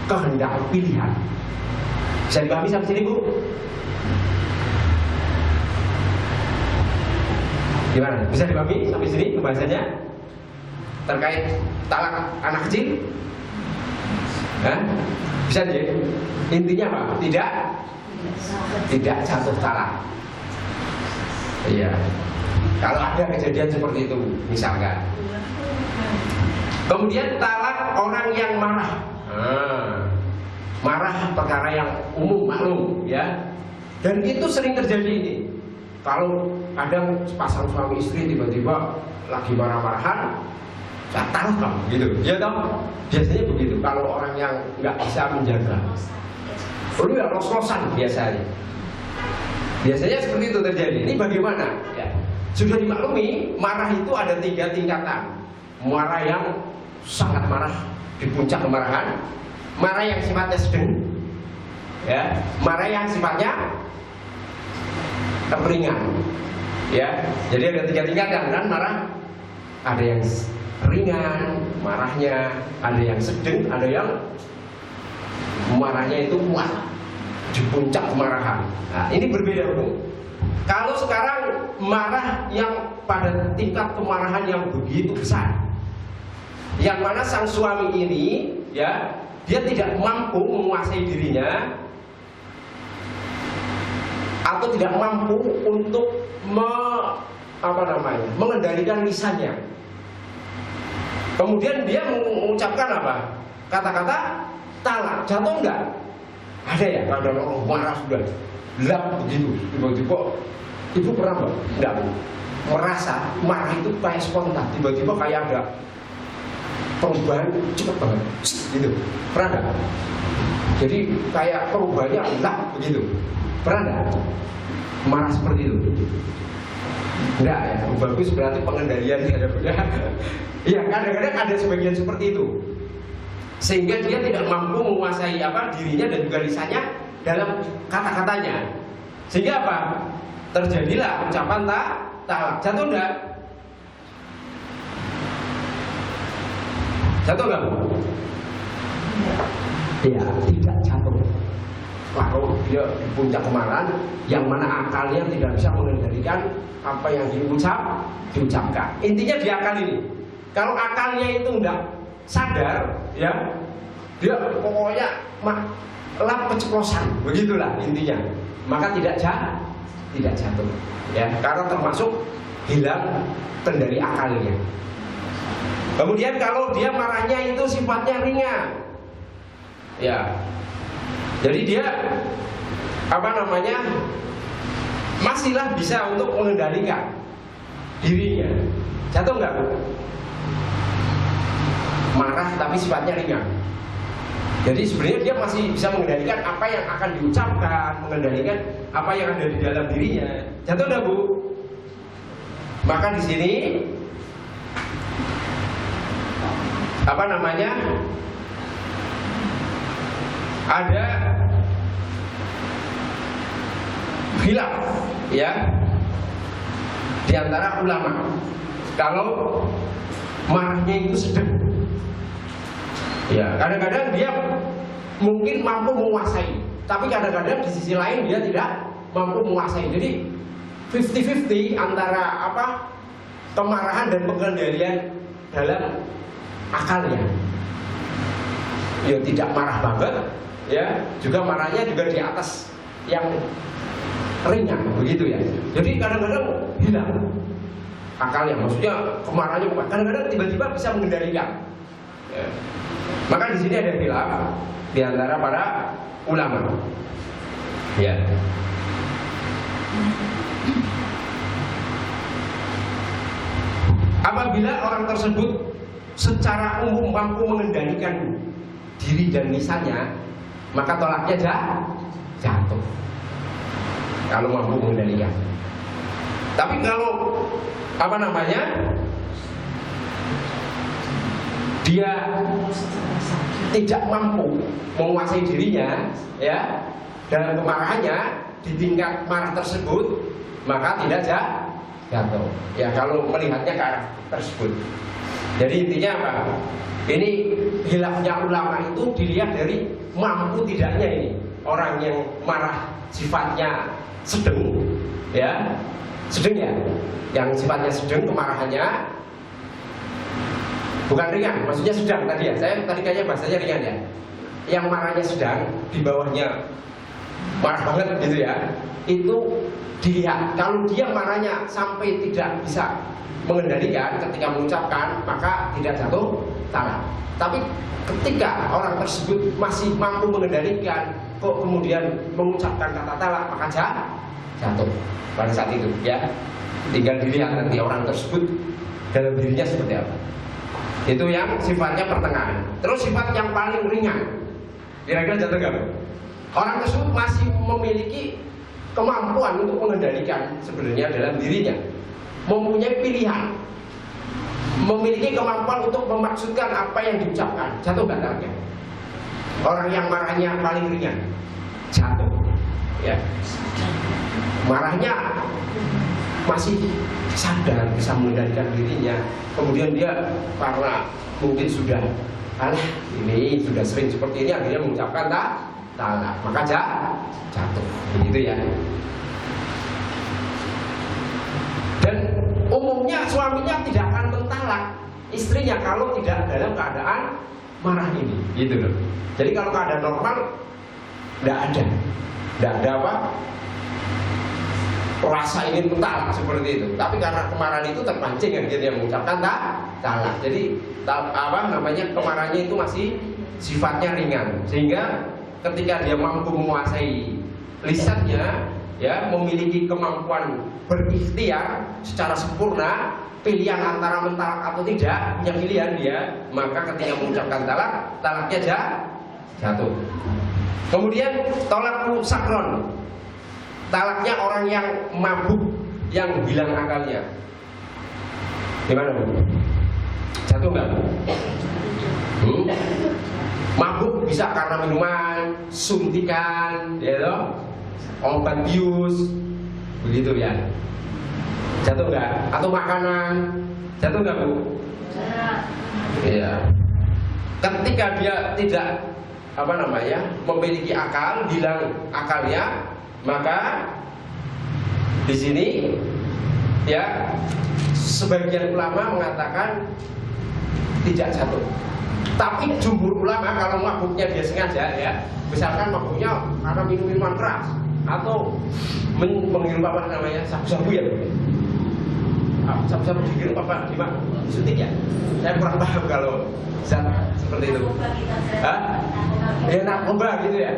kehendak pilihan. Bisa dipahami sampai sini Bu? Gimana? Bisa dipahami sampai sini pembahasannya terkait talak anak kecil? Bisa aja. Intinya apa? Tidak jatuh talak. Iya. Kalau ada kejadian seperti itu, misalkan. Kemudian talak orang yang marah. Marah perkara yang umum maklum, ya. Dan itu sering terjadi ini. Kalau ada sepasang suami istri tiba-tiba lagi marah-marahan, saya talak kamu, gitu. Ya toh? Biasanya begitu. Kalau orang yang nggak bisa menjaga, perlu ya los-losan biasanya. Biasanya seperti itu terjadi. Ini bagaimana? Ya. Sudah dimaklumi, marah itu ada 3 tingkatan. Marah yang sangat marah di puncak kemarahan, marah yang sifatnya sedang, ya, marah yang sifatnya ringan, ya. Jadi ada 3 tingkatan kan marah. Ada yang ringan marahnya, ada yang sedang, ada yang marahnya itu kuat di puncak kemarahan. Nah, ini berbeda hukum. Kalau sekarang marah yang pada tingkat kemarahan yang begitu besar, yang mana sang suami ini, ya, dia tidak mampu menguasai dirinya atau tidak mampu untuk mengendalikan lisannya. Kemudian dia mengucapkan apa? Kata-kata talak. Jatuh enggak? Ada ya? Ada orang marah sudah gelap begitu, tiba-tiba ibu pernah enggak merasa marah itu kayak spontan, tiba-tiba kayak ada perubahan cepat banget, gitu. Pernah nggak? Jadi kayak perubahannya enggak begitu. Pernah nggak marah seperti itu? Enggak ya, bagus berarti pengendaliannya ada. Iya, kadang-kadang ada sebagian seperti itu, sehingga dia tidak mampu menguasai dirinya dan juga lisannya dalam kata-katanya. Sehingga apa? Terjadilah ucapan talak. Jatuh enggak? Jatuh enggak, Bu? Ya, tidak jatuh. Kalau dia di puncak kemarahan, yang mana akalnya tidak bisa mengendalikan apa yang diucapkan. Intinya di akal ini. Kalau akalnya itu enggak sadar, ya, dia pokoknya lap keceplosan, begitulah intinya. Maka tidak jatuh, ya, karena termasuk hilang kendali akalnya. Kemudian kalau dia marahnya itu sifatnya ringan, ya, jadi dia masihlah bisa untuk mengendalikan dirinya. Jatuh nggak, Bu? Marah tapi sifatnya ringan. Jadi sebenarnya dia masih bisa mengendalikan apa yang akan diucapkan, mengendalikan apa yang ada di dalam dirinya. Jatuh nggak, Bu? Maka di sini ada khilaf, ya, di antara ulama. Kalau marahnya itu sedang, ya, kadang-kadang dia mungkin mampu menguasai, tapi kadang-kadang di sisi lain dia tidak mampu menguasai. Jadi 50-50 antara kemarahan dan pengendalian dalam akalnya. Ya, tidak marah banget, ya, juga marahnya juga di atas yang ringan, begitu ya. Jadi kadang-kadang hilang akalnya, maksudnya kemarahannya kadang-kadang tiba-tiba bisa mengendalikan. Ya. Maka di sini ada khilaf di antara para ulama. Ya. Apabila orang tersebut secara umum mampu mengendalikan diri dan lisannya, maka tolaknya jatuh. Kalau mampu mengendalikan. Tapi kalau dia tidak mampu menguasai dirinya, ya, dalam kemarahannya di tingkat marah tersebut, maka tidak jatuh. Ya, kalau melihatnya ke arah tersebut. Jadi intinya apa? Ini hilafnya ulama itu dilihat dari mampu tidaknya ini orang yang marah sifatnya sedang, ya, sedang, ya, yang sifatnya sedang kemarahannya, bukan ringan, maksudnya sedang tadi ya. Saya tadi kayaknya bahasanya ringan ya. Yang marahnya sedang, di bawahnya marah banget gitu ya. Itu dilihat. Kalau dia marahnya sampai tidak bisa mengendalikan ketika mengucapkan, maka tidak jatuh talak. Tapi ketika orang tersebut masih mampu mengendalikan, kok kemudian mengucapkan kata talak, maka jatuh pada saat itu, ya. Tinggal dilihat nanti orang tersebut dalam dirinya seperti apa. Itu yang sifatnya pertengahan. Terus sifat yang paling ringan, kira-kira jatuh nggak? Orang tersebut masih memiliki kemampuan untuk mengendalikan sebenarnya dalam dirinya, mempunyai pilihan, memiliki kemampuan untuk memaksudkan apa yang diucapkan. Jatuh nggak talaknya? Orang yang marahnya paling ringan jatuh, ya. Marahnya masih sadar bisa mengendalikan dirinya, kemudian dia karena mungkin sudah ini sudah sering seperti ini, akhirnya mengucapkan talak, maka jatuh, begitu ya. Dan umumnya suaminya tidak akan mentalak istrinya kalau tidak dalam keadaan marah ini, gitu loh. Jadi kalau keadaan normal tidak ada rasa ingin mentalak seperti itu. Tapi karena kemarahan itu terpancing, akhirnya mengucapkan talak. Jadi kemarahannya itu masih sifatnya ringan, sehingga ketika dia mampu menguasai lisannya, ya memiliki kemampuan berikhtiar secara sempurna, pilihan antara mentalak atau tidak, punya pilihan dia, maka ketika mengucapkan talak, talaknya jatuh. Kemudian tolakku sakron, talaknya orang yang mabuk, yang hilang akalnya. Gimana Bu? Jatuh nggak? Mabuk bisa karena minuman, suntikan, ya toh, obat bius, begitu ya. Jatuh nggak? Atau makanan, jatuh nggak Bu? Iya. Ketika dia tidak memiliki akal, hilang akalnya, maka di sini ya sebagian ulama mengatakan tidak jatuh. Tapi jumhur ulama kalau mabuknya dia sengaja ya, misalkan mabuknya karena minum minuman keras atau menghirup sabu-sabu ya. Sabu-sabu dihirup apa disuntik ya? Saya kurang paham kalau seperti itu. Ya narkoba gitu ya.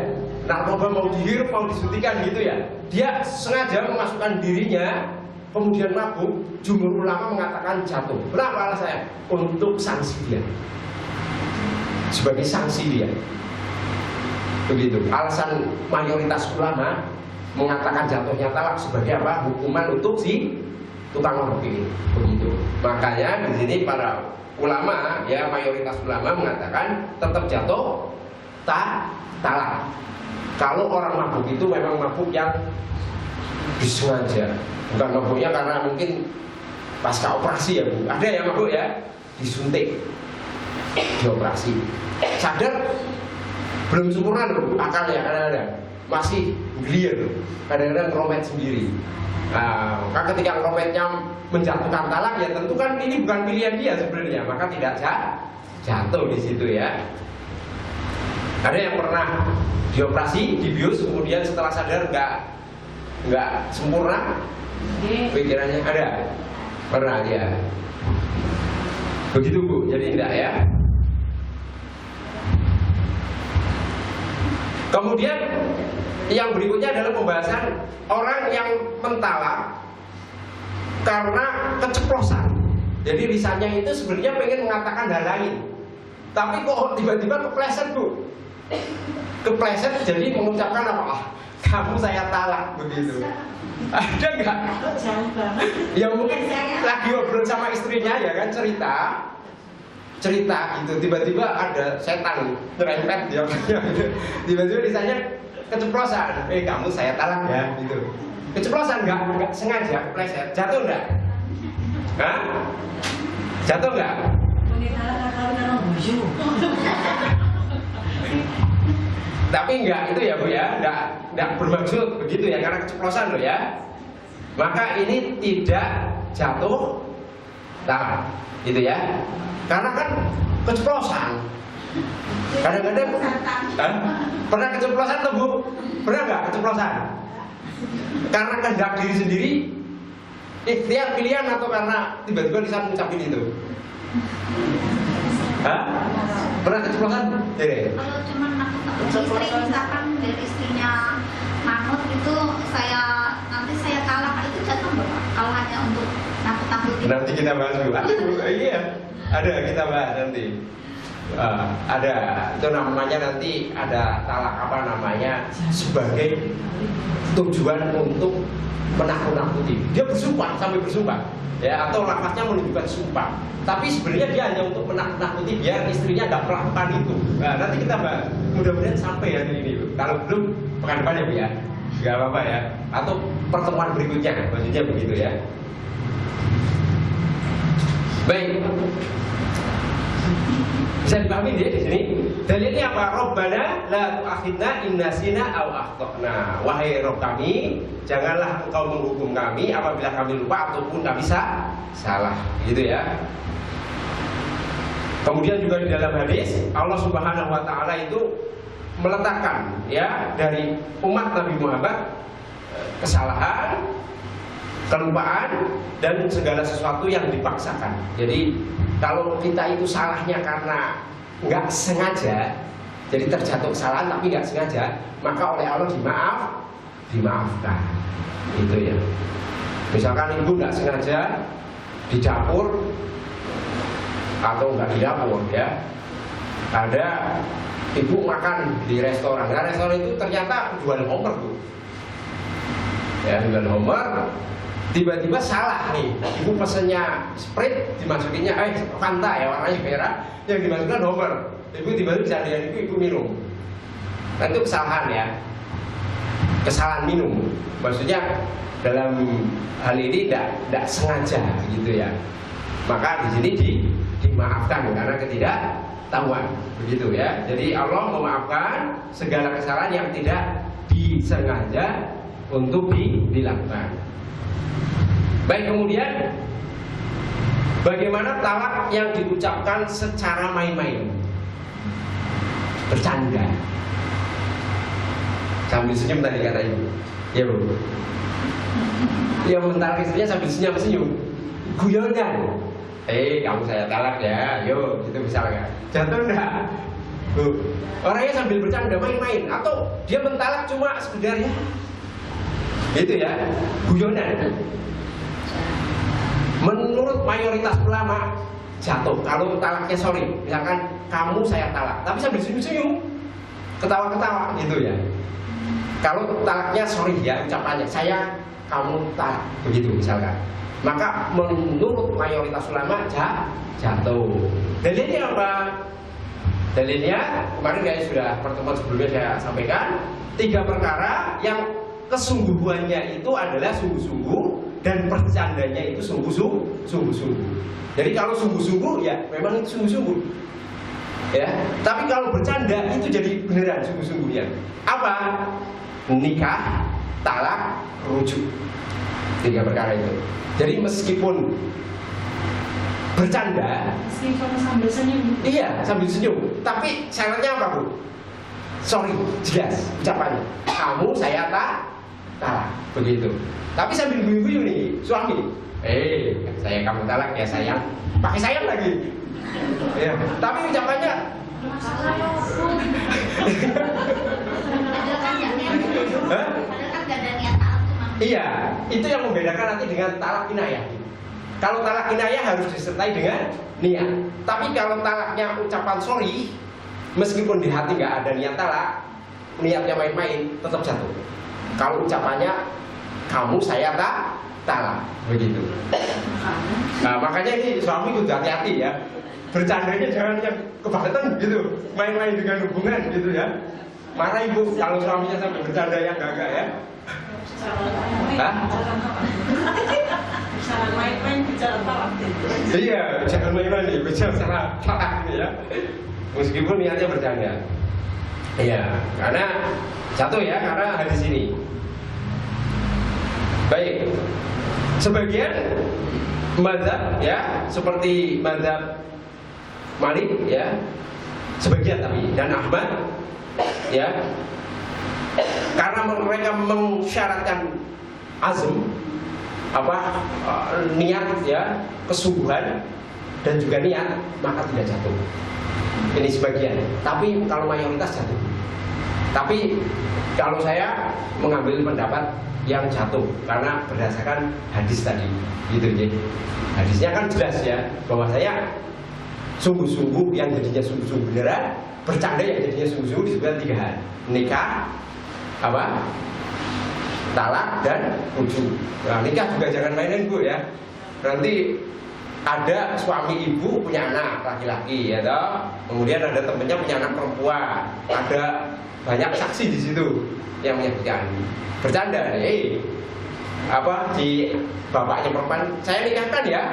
Narkoba mau dihirup mau disuntikan gitu ya. Dia sengaja memasukkan dirinya, kemudian mabuk. Jumhur ulama mengatakan jatuh. Kenapa alasannya? Untuk sanksi dia, sebagai sanksi dia. Begitu. Alasan mayoritas ulama mengatakan jatuhnya talak sebagai apa? Hukuman untuk si tukang mabuk ini. Begitu. Makanya di sini para ulama ya, mayoritas ulama mengatakan tetap jatuh talak. Kalau orang mabuk itu memang mabuk yang disengaja, bukan mabuknya karena mungkin pasca operasi ya Bu. Ada yang mabuk ya disuntik, dioperasi, sadar belum sempurna loh akalnya, kadang-kadang masih clear, kadang-kadang ngeromet sendiri. Nah, maka ketika ngerometnya menjatuhkan talak ya tentu kan ini bukan pilihan dia sebenarnya, maka tidak jatuh di situ ya. Ada yang pernah dioperasi, dibius, kemudian setelah sadar nggak sempurna pikirannya, ada pernah ya. Begitu Bu, jadi tidak ya. Kemudian yang berikutnya adalah pembahasan orang yang mentalak karena keceplosan. Jadi lisannya itu sebenarnya pengen mengatakan hal lain, tapi kok tiba-tiba kepleset Bu. Kepleset jadi mengucapkan apa? Kamu saya talak, begitu. Ada nggak? Ya mungkin lagi ngobrol sama istrinya ya kan, cerita gitu, tiba-tiba ada setan nyerempet dia, tiba-tiba lisannya keceplosan, kamu saya talak ya gitu. Keceplosan nggak sengaja kepleset, jatuh nggak? Hah? Jatuh nggak? Tapi enggak itu ya Bu ya, enggak bermaksud begitu ya, karena keceplosan loh ya. Maka ini tidak jatuh talak gitu ya. Karena kan keceplosan. Kadang-kadang pernah keceplosan tuh Bu? Pernah enggak keceplosan? Karena kehendak diri sendiri, ikhtiar pilihan, atau karena tiba-tiba lisan ngucapin itu? Hah? Pernah keceplosan? Kalau cuma istri, misalkan dari istrinya manut itu nanti saya talak, itu jatuh nggak Pak? Kalau hanya untuk nakut-nakutin. Nanti kita bahas dulu. Iya, ada kita bahas nanti. Ada itu namanya, nanti ada talak sebagai tujuan untuk menakut-nakuti. Dia bersumpah, sampai bersumpah ya, atau lafaznya menunjukkan sumpah, tapi sebenarnya dia hanya untuk menakut-nakuti biar istrinya nggak melakukan itu. Nah, nanti kita bahas, mudah-mudahan sampai hari ini. Kalau belum, pekan depan ya Bu ya, nggak apa-apa ya, atau pertemuan berikutnya, maksudnya begitu ya. Baik, bisa dipahami dia di sini. Dalilnya apa? Rabbana la tu'akhidna in nasina aw akhtana. Wahai Rabb kami, janganlah Engkau menghukum kami apabila kami lupa ataupun kami salah. Gitu ya. Kemudian juga di dalam hadis Allah Subhanahu wa taala itu meletakkan ya dari umat Nabi Muhammad kesalahan, kelupaan, dan segala sesuatu yang dipaksakan. Jadi kalau kita itu salahnya karena nggak sengaja, jadi terjatuh kesalahan tapi nggak sengaja, maka oleh Allah dimaafkan. Itu ya. Misalkan ibu nggak sengaja di dapur atau nggak di dapur ya, ada ibu makan di restoran. Nah, restoran itu ternyata jual homer tuh. Ya, jual homer. Tiba-tiba salah nih, ibu pesennya Sprite, dimasukinnya Fanta ya, warnanya merah, yang dimasukkan homer. Ibu tiba-tiba bercandain ibu minum. Nah, itu kesalahan ya, kesalahan minum. Maksudnya dalam hal ini tidak sengaja gitu ya. Maka di sini dimaafkan karena ketidaktahuan, begitu ya. Jadi Allah memaafkan segala kesalahan yang tidak disengaja untuk dilakukan. Baik, kemudian bagaimana talak yang diucapkan secara main-main, bercanda, sambil senyum tadi kata ibu, ya bu, ya mentalak istrinya sambil senyum-senyum, guyonan, kamu saya talak ya, yo, gitu misalnya, jatuh enggak? Bu, orangnya sambil bercanda main-main, atau dia mentalak cuma sekedar ya, itu ya, guyonan. Menurut mayoritas ulama jatuh kalau talaknya sorry, misalkan kamu saya talak, tapi sambil senyum-senyum, ketawa-ketawa gitu ya. Kalau talaknya sorry ya ucapannya saya kamu talak begitu misalkan, maka menurut mayoritas ulama jatuh. Dalilnya apa? Dalilnya kemarin kayak sudah pertemuan sebelumnya saya sampaikan 3 perkara yang kesungguhannya itu adalah sungguh-sungguh dan bercandanya itu sungguh-sungguh. Jadi kalau sungguh-sungguh ya memang itu sungguh-sungguh. Ya, tapi kalau bercanda itu jadi beneran sungguh-sungguhnya. Apa? Nikah, talak, rujuk. 3 perkara itu. Jadi meskipun bercanda, sambil senyum. iya, sambil senyum. Tapi syaratnya apa, Bu? Sorry, jelas ucapannya. Kamu saya talak, begitu. Tapi sambil guyu-guyu nih, suami. Saya kamu talak ya sayang. Pakai sayang lagi. Ya, tapi ucapannya Padahal kan gak ada niat talak cuma. iya, itu yang membedakan nanti dengan talak kinayah. Kalau talak kinayah harus disertai dengan niat. Tapi kalau talaknya ucapan sorry, meskipun di hati nggak ada niat talak, niatnya main-main, tetap jatuh. Kalau ucapannya kamu saya talak, begitu. Nah, makanya ini suami kudu hati-hati ya. Bercandanya jangan yang kebangetan gitu, main-main dengan hubungan gitu ya. Marah ibu kalau suaminya sampai bercanda yang gagak ya. Bicara main-main, bicara talak. Iya, jangan main-main nih, bicara talak nih ya. Meskipun niatnya bercanda. Iya, karena jatuh ya, karena hadis ini. Baik, sebagian mazhab ya, seperti mazhab Malik ya, sebagian tapi dan Ahmad ya, karena mereka mensyaratkan azm niat ya, kesungguhan dan juga niat, maka tidak jatuh. Ini sebagian, tapi kalau mayoritas jatuh. Tapi kalau saya mengambil pendapat yang jatuh karena berdasarkan hadis tadi, gitu ya. Hadisnya kan jelas ya, bahwa saya sungguh-sungguh yang jadinya sungguh-sungguh beneran, bercanda yang jadinya sungguh-sungguh disebutkan 3 hal: nikah, talak dan rujuk. Nah, nikah juga jangan mainin Bu ya. Nanti ada suami ibu punya anak laki-laki ya toh. Kemudian ada temennya punya anak perempuan. Ada banyak saksi di situ yang menyebutkan bercanda. Di bapaknya perempuan, saya nikahkan ya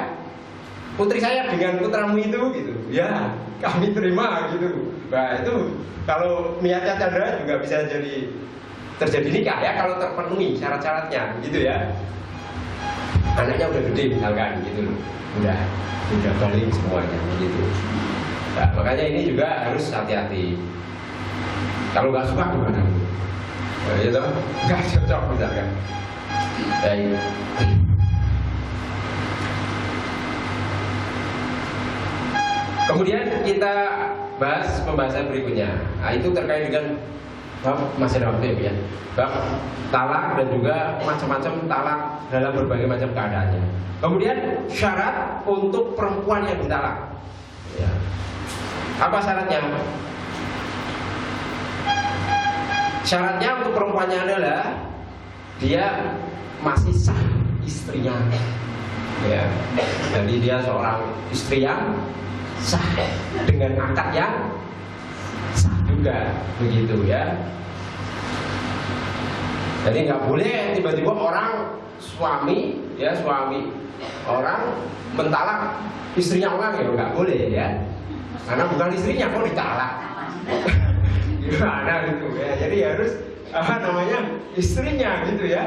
putri saya dengan putramu itu gitu. Ya, kami terima gitu. Nah, itu kalau niatnya canda juga bisa jadi terjadi nikah ya kalau terpenuhi syarat-syaratnya gitu ya. Anaknya udah gede misalkan gitu loh. Udah balik semuanya gitu. Nah, makanya ini juga harus hati-hati. Kalau nggak suka gimana? Ya toh, nggak cocok misalkan. Baik. Kemudian kita bahas pembahasan berikutnya. Nah, itu terkait dengan masih ada waktu ya, bab talak dan juga macam-macam talak dalam berbagai macam keadaannya. Kemudian syarat untuk perempuan yang ditalak, ya. Apa syaratnya? Syaratnya untuk perempuannya adalah dia masih sah istrinya, ya. Jadi dia seorang istri yang sah dengan akad yang sah juga, begitu ya. Jadi nggak boleh tiba-tiba orang suami orang mentalak istrinya orang, ya nggak boleh ya, karena bukan istrinya kok ditalak. Gimana gitu ya? Jadi harus istrinya gitu ya.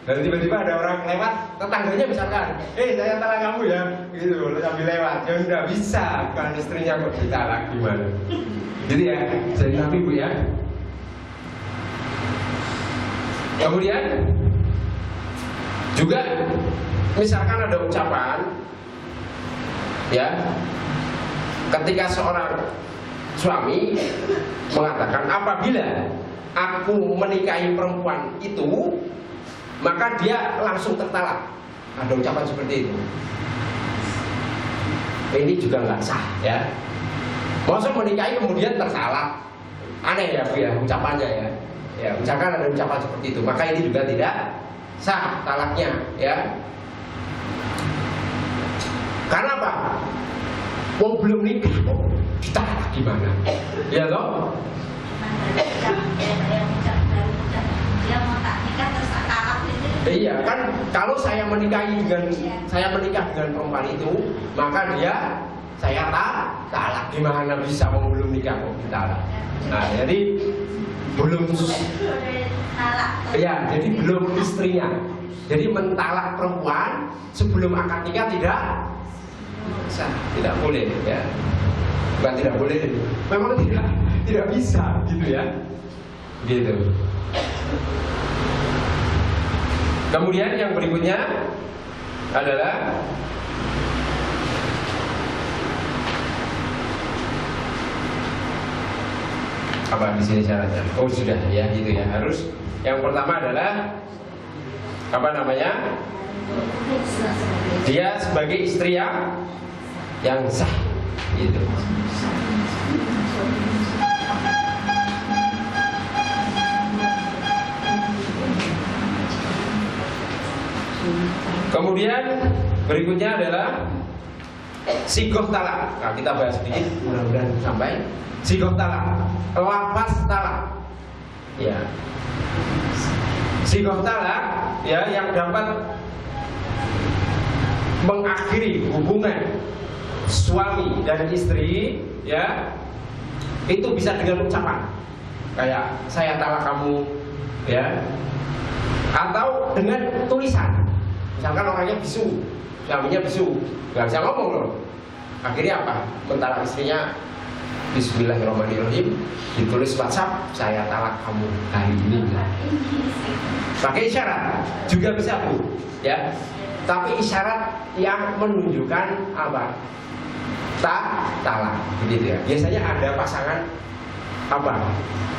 Dan tiba-tiba ada orang lewat, tetangganya misalkan, saya talak kamu ya, gitu sambil lewat, ya udah bisa, bukan istrinya kok ditalak, gimana? Jadi ya, jadi nabi bu ya. Kemudian juga misalkan ada ucapan, ya, ketika seorang suami mengatakan apabila aku menikahi perempuan itu, maka dia langsung tertalak. Ada ucapan seperti itu. Ini juga nggak sah ya. Masa menikahi kemudian tertalak, aneh ya bu ya ucapannya ya. Ya, misalkan ada ucapan seperti itu, maka ini juga tidak sah talaknya ya. Karena apa? Mau belum nikah kok ditalak gimana? Ya toh? Dia mau tak nikah terus talak gitu. Iya kan, kalau saya menikah dengan perempuan itu, maka dia saya talak, gimana bisa mau belum nikah kok ditalak? Nah, jadi belum ya, jadi belum istrinya. Jadi mentalak perempuan sebelum akad nikah tidak sah, tidak boleh ya. Bukan tidak boleh, memang tidak bisa gitu ya. Gitu. Kemudian yang berikutnya adalah apa di sini syaratnya? Oh sudah ya, gitu ya. Harus yang pertama adalah apa namanya? Dia sebagai istri yang sah, gitu. Kemudian berikutnya adalah sigoh talak. Nah, kita bahas sedikit, mudah-mudahan sampai sigoh talak, lafaz talak. Ya, sigoh talak ya yang dapat mengakhiri hubungan suami dan istri ya, itu bisa dengan ucapan kayak saya talak kamu ya, atau dengan tulisan. Misalkan orangnya bisu, suaminya bisu, nggak bisa ngomong loh. Akhirnya apa? Mentalak istrinya, Bismillahirrahmanirrahim, ditulis WhatsApp, saya talak kamu hari ini. Pakai isyarat juga bisa bu, ya. Tapi isyarat yang menunjukkan apa? Talak, begitu ya. Biasanya ada pasangan apa?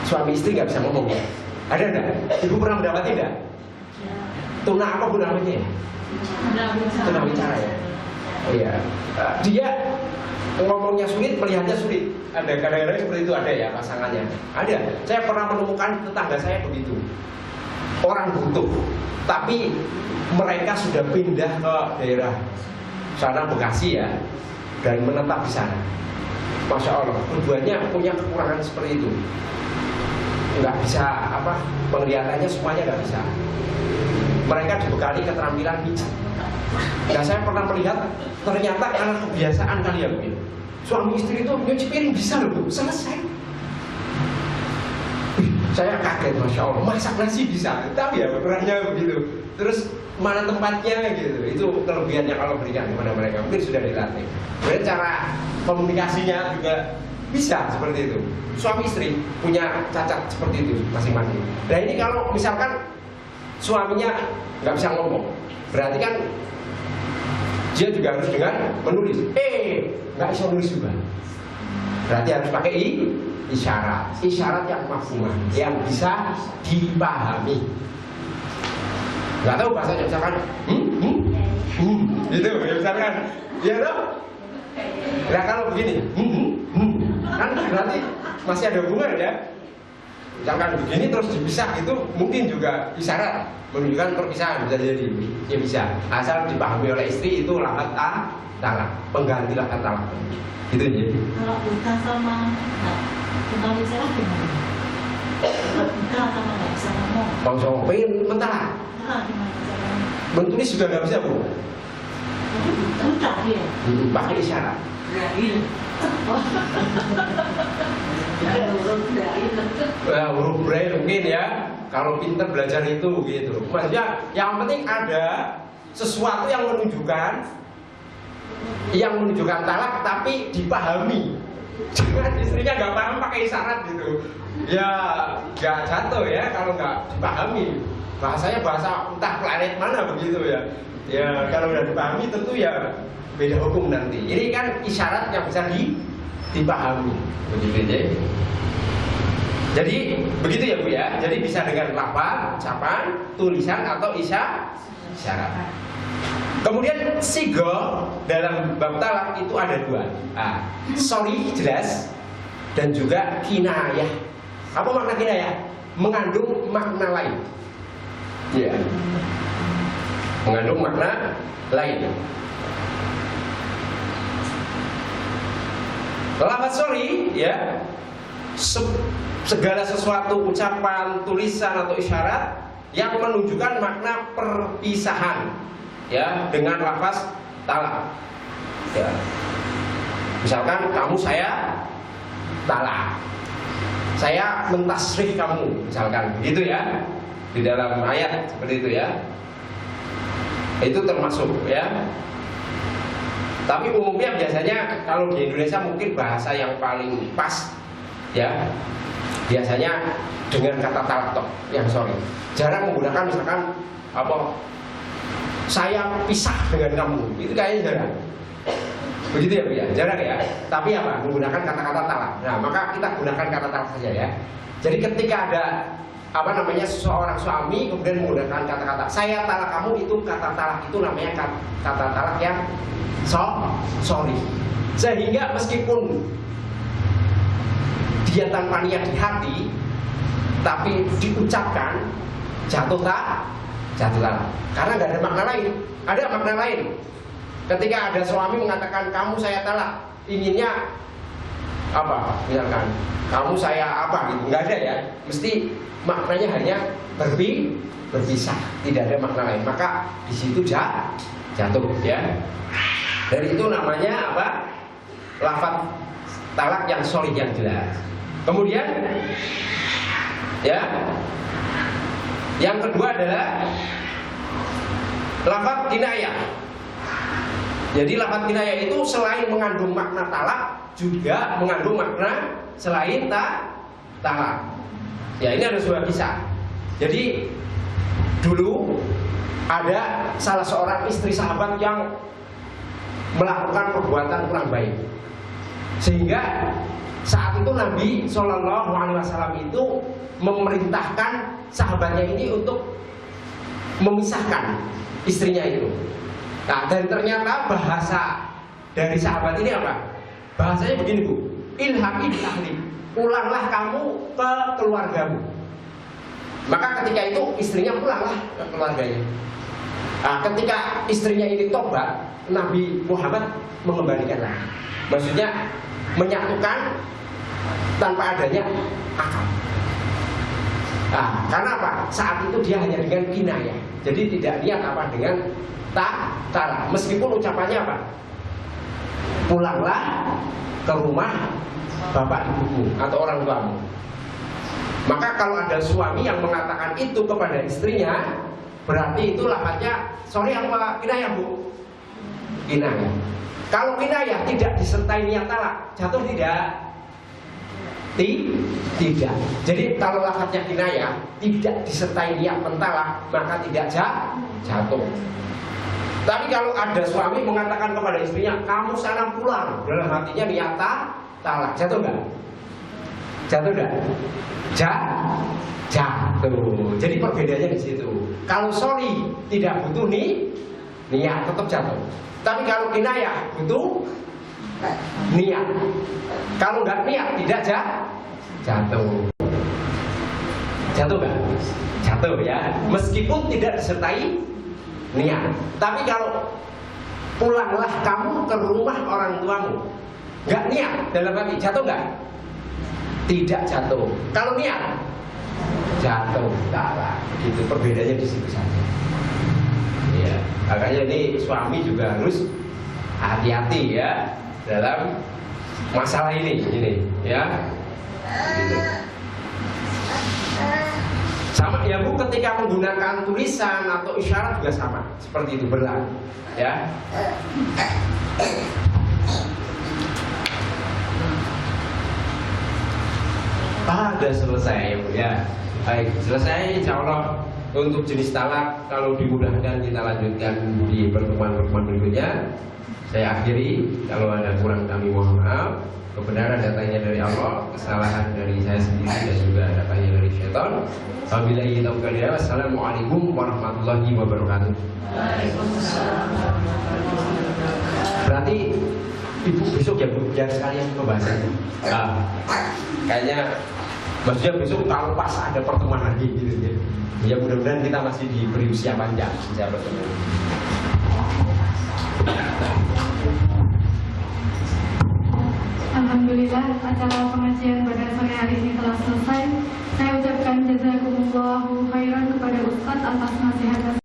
Suami istri nggak bisa ngomong ya. Ada nggak? Ibu pernah mendapati nggak? Tuna apa bu namanya? Tuna bicara ya. Oh iya. Dia ngomongnya sulit, melihatnya sulit. Ada kadang-kadang seperti itu, ada ya pasangannya. Ada. Saya pernah menemukan tetangga saya begitu. Orang butuh, tapi mereka sudah pindah ke daerah sana Bekasi ya, dan menetap di sana. Masya Allah, keduanya punya kekurangan seperti itu. Nggak bisa apa, penglihatannya semuanya nggak bisa. Mereka dibekali keterampilan pijat. Nah saya pernah melihat ternyata karena kebiasaan kali ya Bu. Suami istri itu nyuci piring bisa loh Bu, selesai. Saya kaget, Masya Allah, masak nasi bisa. Tapi ya kurangnya begitu. Terus mana tempatnya gitu. Itu kelebihannya kalau berikan kepada mereka. Mungkin sudah dilatih. Kemudian cara komunikasinya juga bisa seperti itu. Suami istri punya cacat seperti itu masing-masing. Nah ini kalau misalkan suaminya nggak bisa ngomong, berarti kan dia juga harus dengan menulis. Nggak bisa nulis juga. Berarti harus pakai isyarat yang maksimal, yang bisa dipahami. Nggak tahu bahasanya misalkan gitu ya misalkan, ya dong. Nah kalau begini, kan berarti masih ada hubungan ya. Misalkan begini terus dipisah itu mungkin juga isyarat menunjukkan perpisahan, bisa jadi, ya bisa. Asal dipahami oleh istri itu lafaz talak, pengganti lafaz talak. Gitu ya. Kalau buka sama bukan bicara gimana? Kalau buka sama nggak bisa ngomong. Kalau saya pengen mentah, Gimana caranya? menulis juga nggak bisa bu. Jadi buka dia. Pakai isyarat. Huruf braille mungkin ya. Kalau pinter belajar itu gitu. Maksudnya yang penting ada sesuatu yang menunjukkan talak tapi dipahami. Jangan istrinya nggak paham pakai isyarat gitu. Ya nggak jatuh ya kalau nggak dipahami. Bahasanya bahasa entah planet mana begitu ya. Ya kalau udah dipahami tentu ya beda hukum nanti. Ini kan isyarat yang bisa dipahami. Begitu ya. Jadi begitu ya Bu ya. Jadi bisa dengan lafaz, ucapan, tulisan atau isyarat. Kemudian sigo dalam bab talak itu ada dua. Sorry jelas dan juga kinayah. Apa makna kinayah? Mengandung makna lain. Ya. Mengandung makna lain. Lafaz sorry ya. Segala sesuatu ucapan, tulisan atau isyarat yang menunjukkan makna perpisahan ya dengan lafaz talak. Ya. Misalkan kamu saya talak. Saya mentasrih kamu, misalkan begitu ya. Di dalam ayat seperti itu ya. Itu termasuk ya. Tapi umumnya biasanya kalau di Indonesia mungkin bahasa yang paling pas ya. Biasanya dengan kata talak yang sorry. Jarang menggunakan misalkan apa saya pisah dengan kamu. Itu kayaknya jarang. Begitu ya Bu ya? Jarang ya. Tapi apa? Menggunakan kata-kata talak. Nah, maka kita gunakan kata talak saja ya. Jadi ketika ada seorang suami kemudian menggunakan kata-kata saya talak kamu, itu kata talak itu namanya kata talak yang sorry. Sehingga meskipun dia tanpa niat di hati tapi diucapkan jatuh talak. Karena nggak ada makna lain. Ada makna lain. Ketika ada suami mengatakan kamu saya talak, inginnya apa? Misalkan kamu saya apa gitu, nggak ada ya. Mesti maknanya hanya berpisah, tidak ada makna lain. Maka di situ jatuh ya. Dan itu namanya apa? Lafaz talak yang sorry yang jelas. Kemudian ya, yang kedua adalah lafaz kinayah. Jadi lafaz kinayah itu selain mengandung makna talak juga mengandung makna selain talak. Ya ini ada sebuah kisah. Jadi dulu ada salah seorang istri sahabat yang melakukan perbuatan kurang baik, sehingga saat itu Nabi SAW itu memerintahkan sahabatnya ini untuk memisahkan istrinya itu. Nah, dan ternyata bahasa dari sahabat ini apa? Bahasanya begini Bu, ilhaqi bi ahli, pulanglah kamu ke keluargamu. Maka ketika itu istrinya pulanglah ke keluarganya. Nah, ketika istrinya ini tobat, Nabi Muhammad mengembalikan lagi. Maksudnya menyatukan tanpa adanya akal. Nah, karena apa? Saat itu dia hanya dengan kinayah. Jadi tidak niat apa dengan talak. Meskipun ucapannya apa? Pulanglah ke rumah bapak ibumu atau orang tuamu. Maka kalau ada suami yang mengatakan itu kepada istrinya, berarti itu lafaznya sorry apa kinayah Bu? Kinayah. Kalau kinayah tidak disertai niat talak, jatuh tidak? Tidak. Jadi kalau lafaznya kinayah tidak disertai niat mentalak, maka tidak jatuh. Tapi kalau ada suami mengatakan kepada istrinya, kamu sana pulang, dalam hatinya niat talak. Jatuh nggak? Jatuh nggak? Jatuh. Jadi perbedaannya di situ. Kalau sorry tidak butuh niat tetap jatuh. Tapi kalau kinayah butuh niat. Kalau nggak niat tidak jatuh. Jatuh nggak? Jatuh ya. Meskipun tidak disertai niat. Tapi kalau pulanglah kamu ke rumah orang tuamu, nggak niat dalam hati, jatuh nggak? Tidak jatuh. Kalau niat, jatuh. Talak. Itu perbedaannya di situ saja. Ya, makanya ini suami juga harus hati-hati ya dalam masalah ini ya. Gitu. Sama ya Bu, ketika menggunakan tulisan atau isyarat juga sama, seperti itu berlaku ya. Udah selesai ya Bu ya. Baik, selesai insya Allah. Untuk jenis talak, kalau dimudahkan kita lanjutkan di pertemuan-pertemuan berikutnya. Saya akhiri, kalau ada kurang kami mohon maaf. Kebenaran datangnya dari Allah, kesalahan dari saya sendiri dan juga datangnya dari syaitan. Wabillahi taufiq. Wassalamualaikum warahmatullahi wabarakatuh. Berarti Ibu besok ya Bu, biar sekalian pembahasan. Kayaknya maksudnya besok kalau pas ada pertemuan lagi gitu ya. Ya mudah-mudahan kita masih diberi usia panjang sejak bertemu. Alhamdulillah, acara pengajian pada sore hari ini telah selesai. Saya ucapkan jazakumullahu khairan kepada Ustadz atas nasihat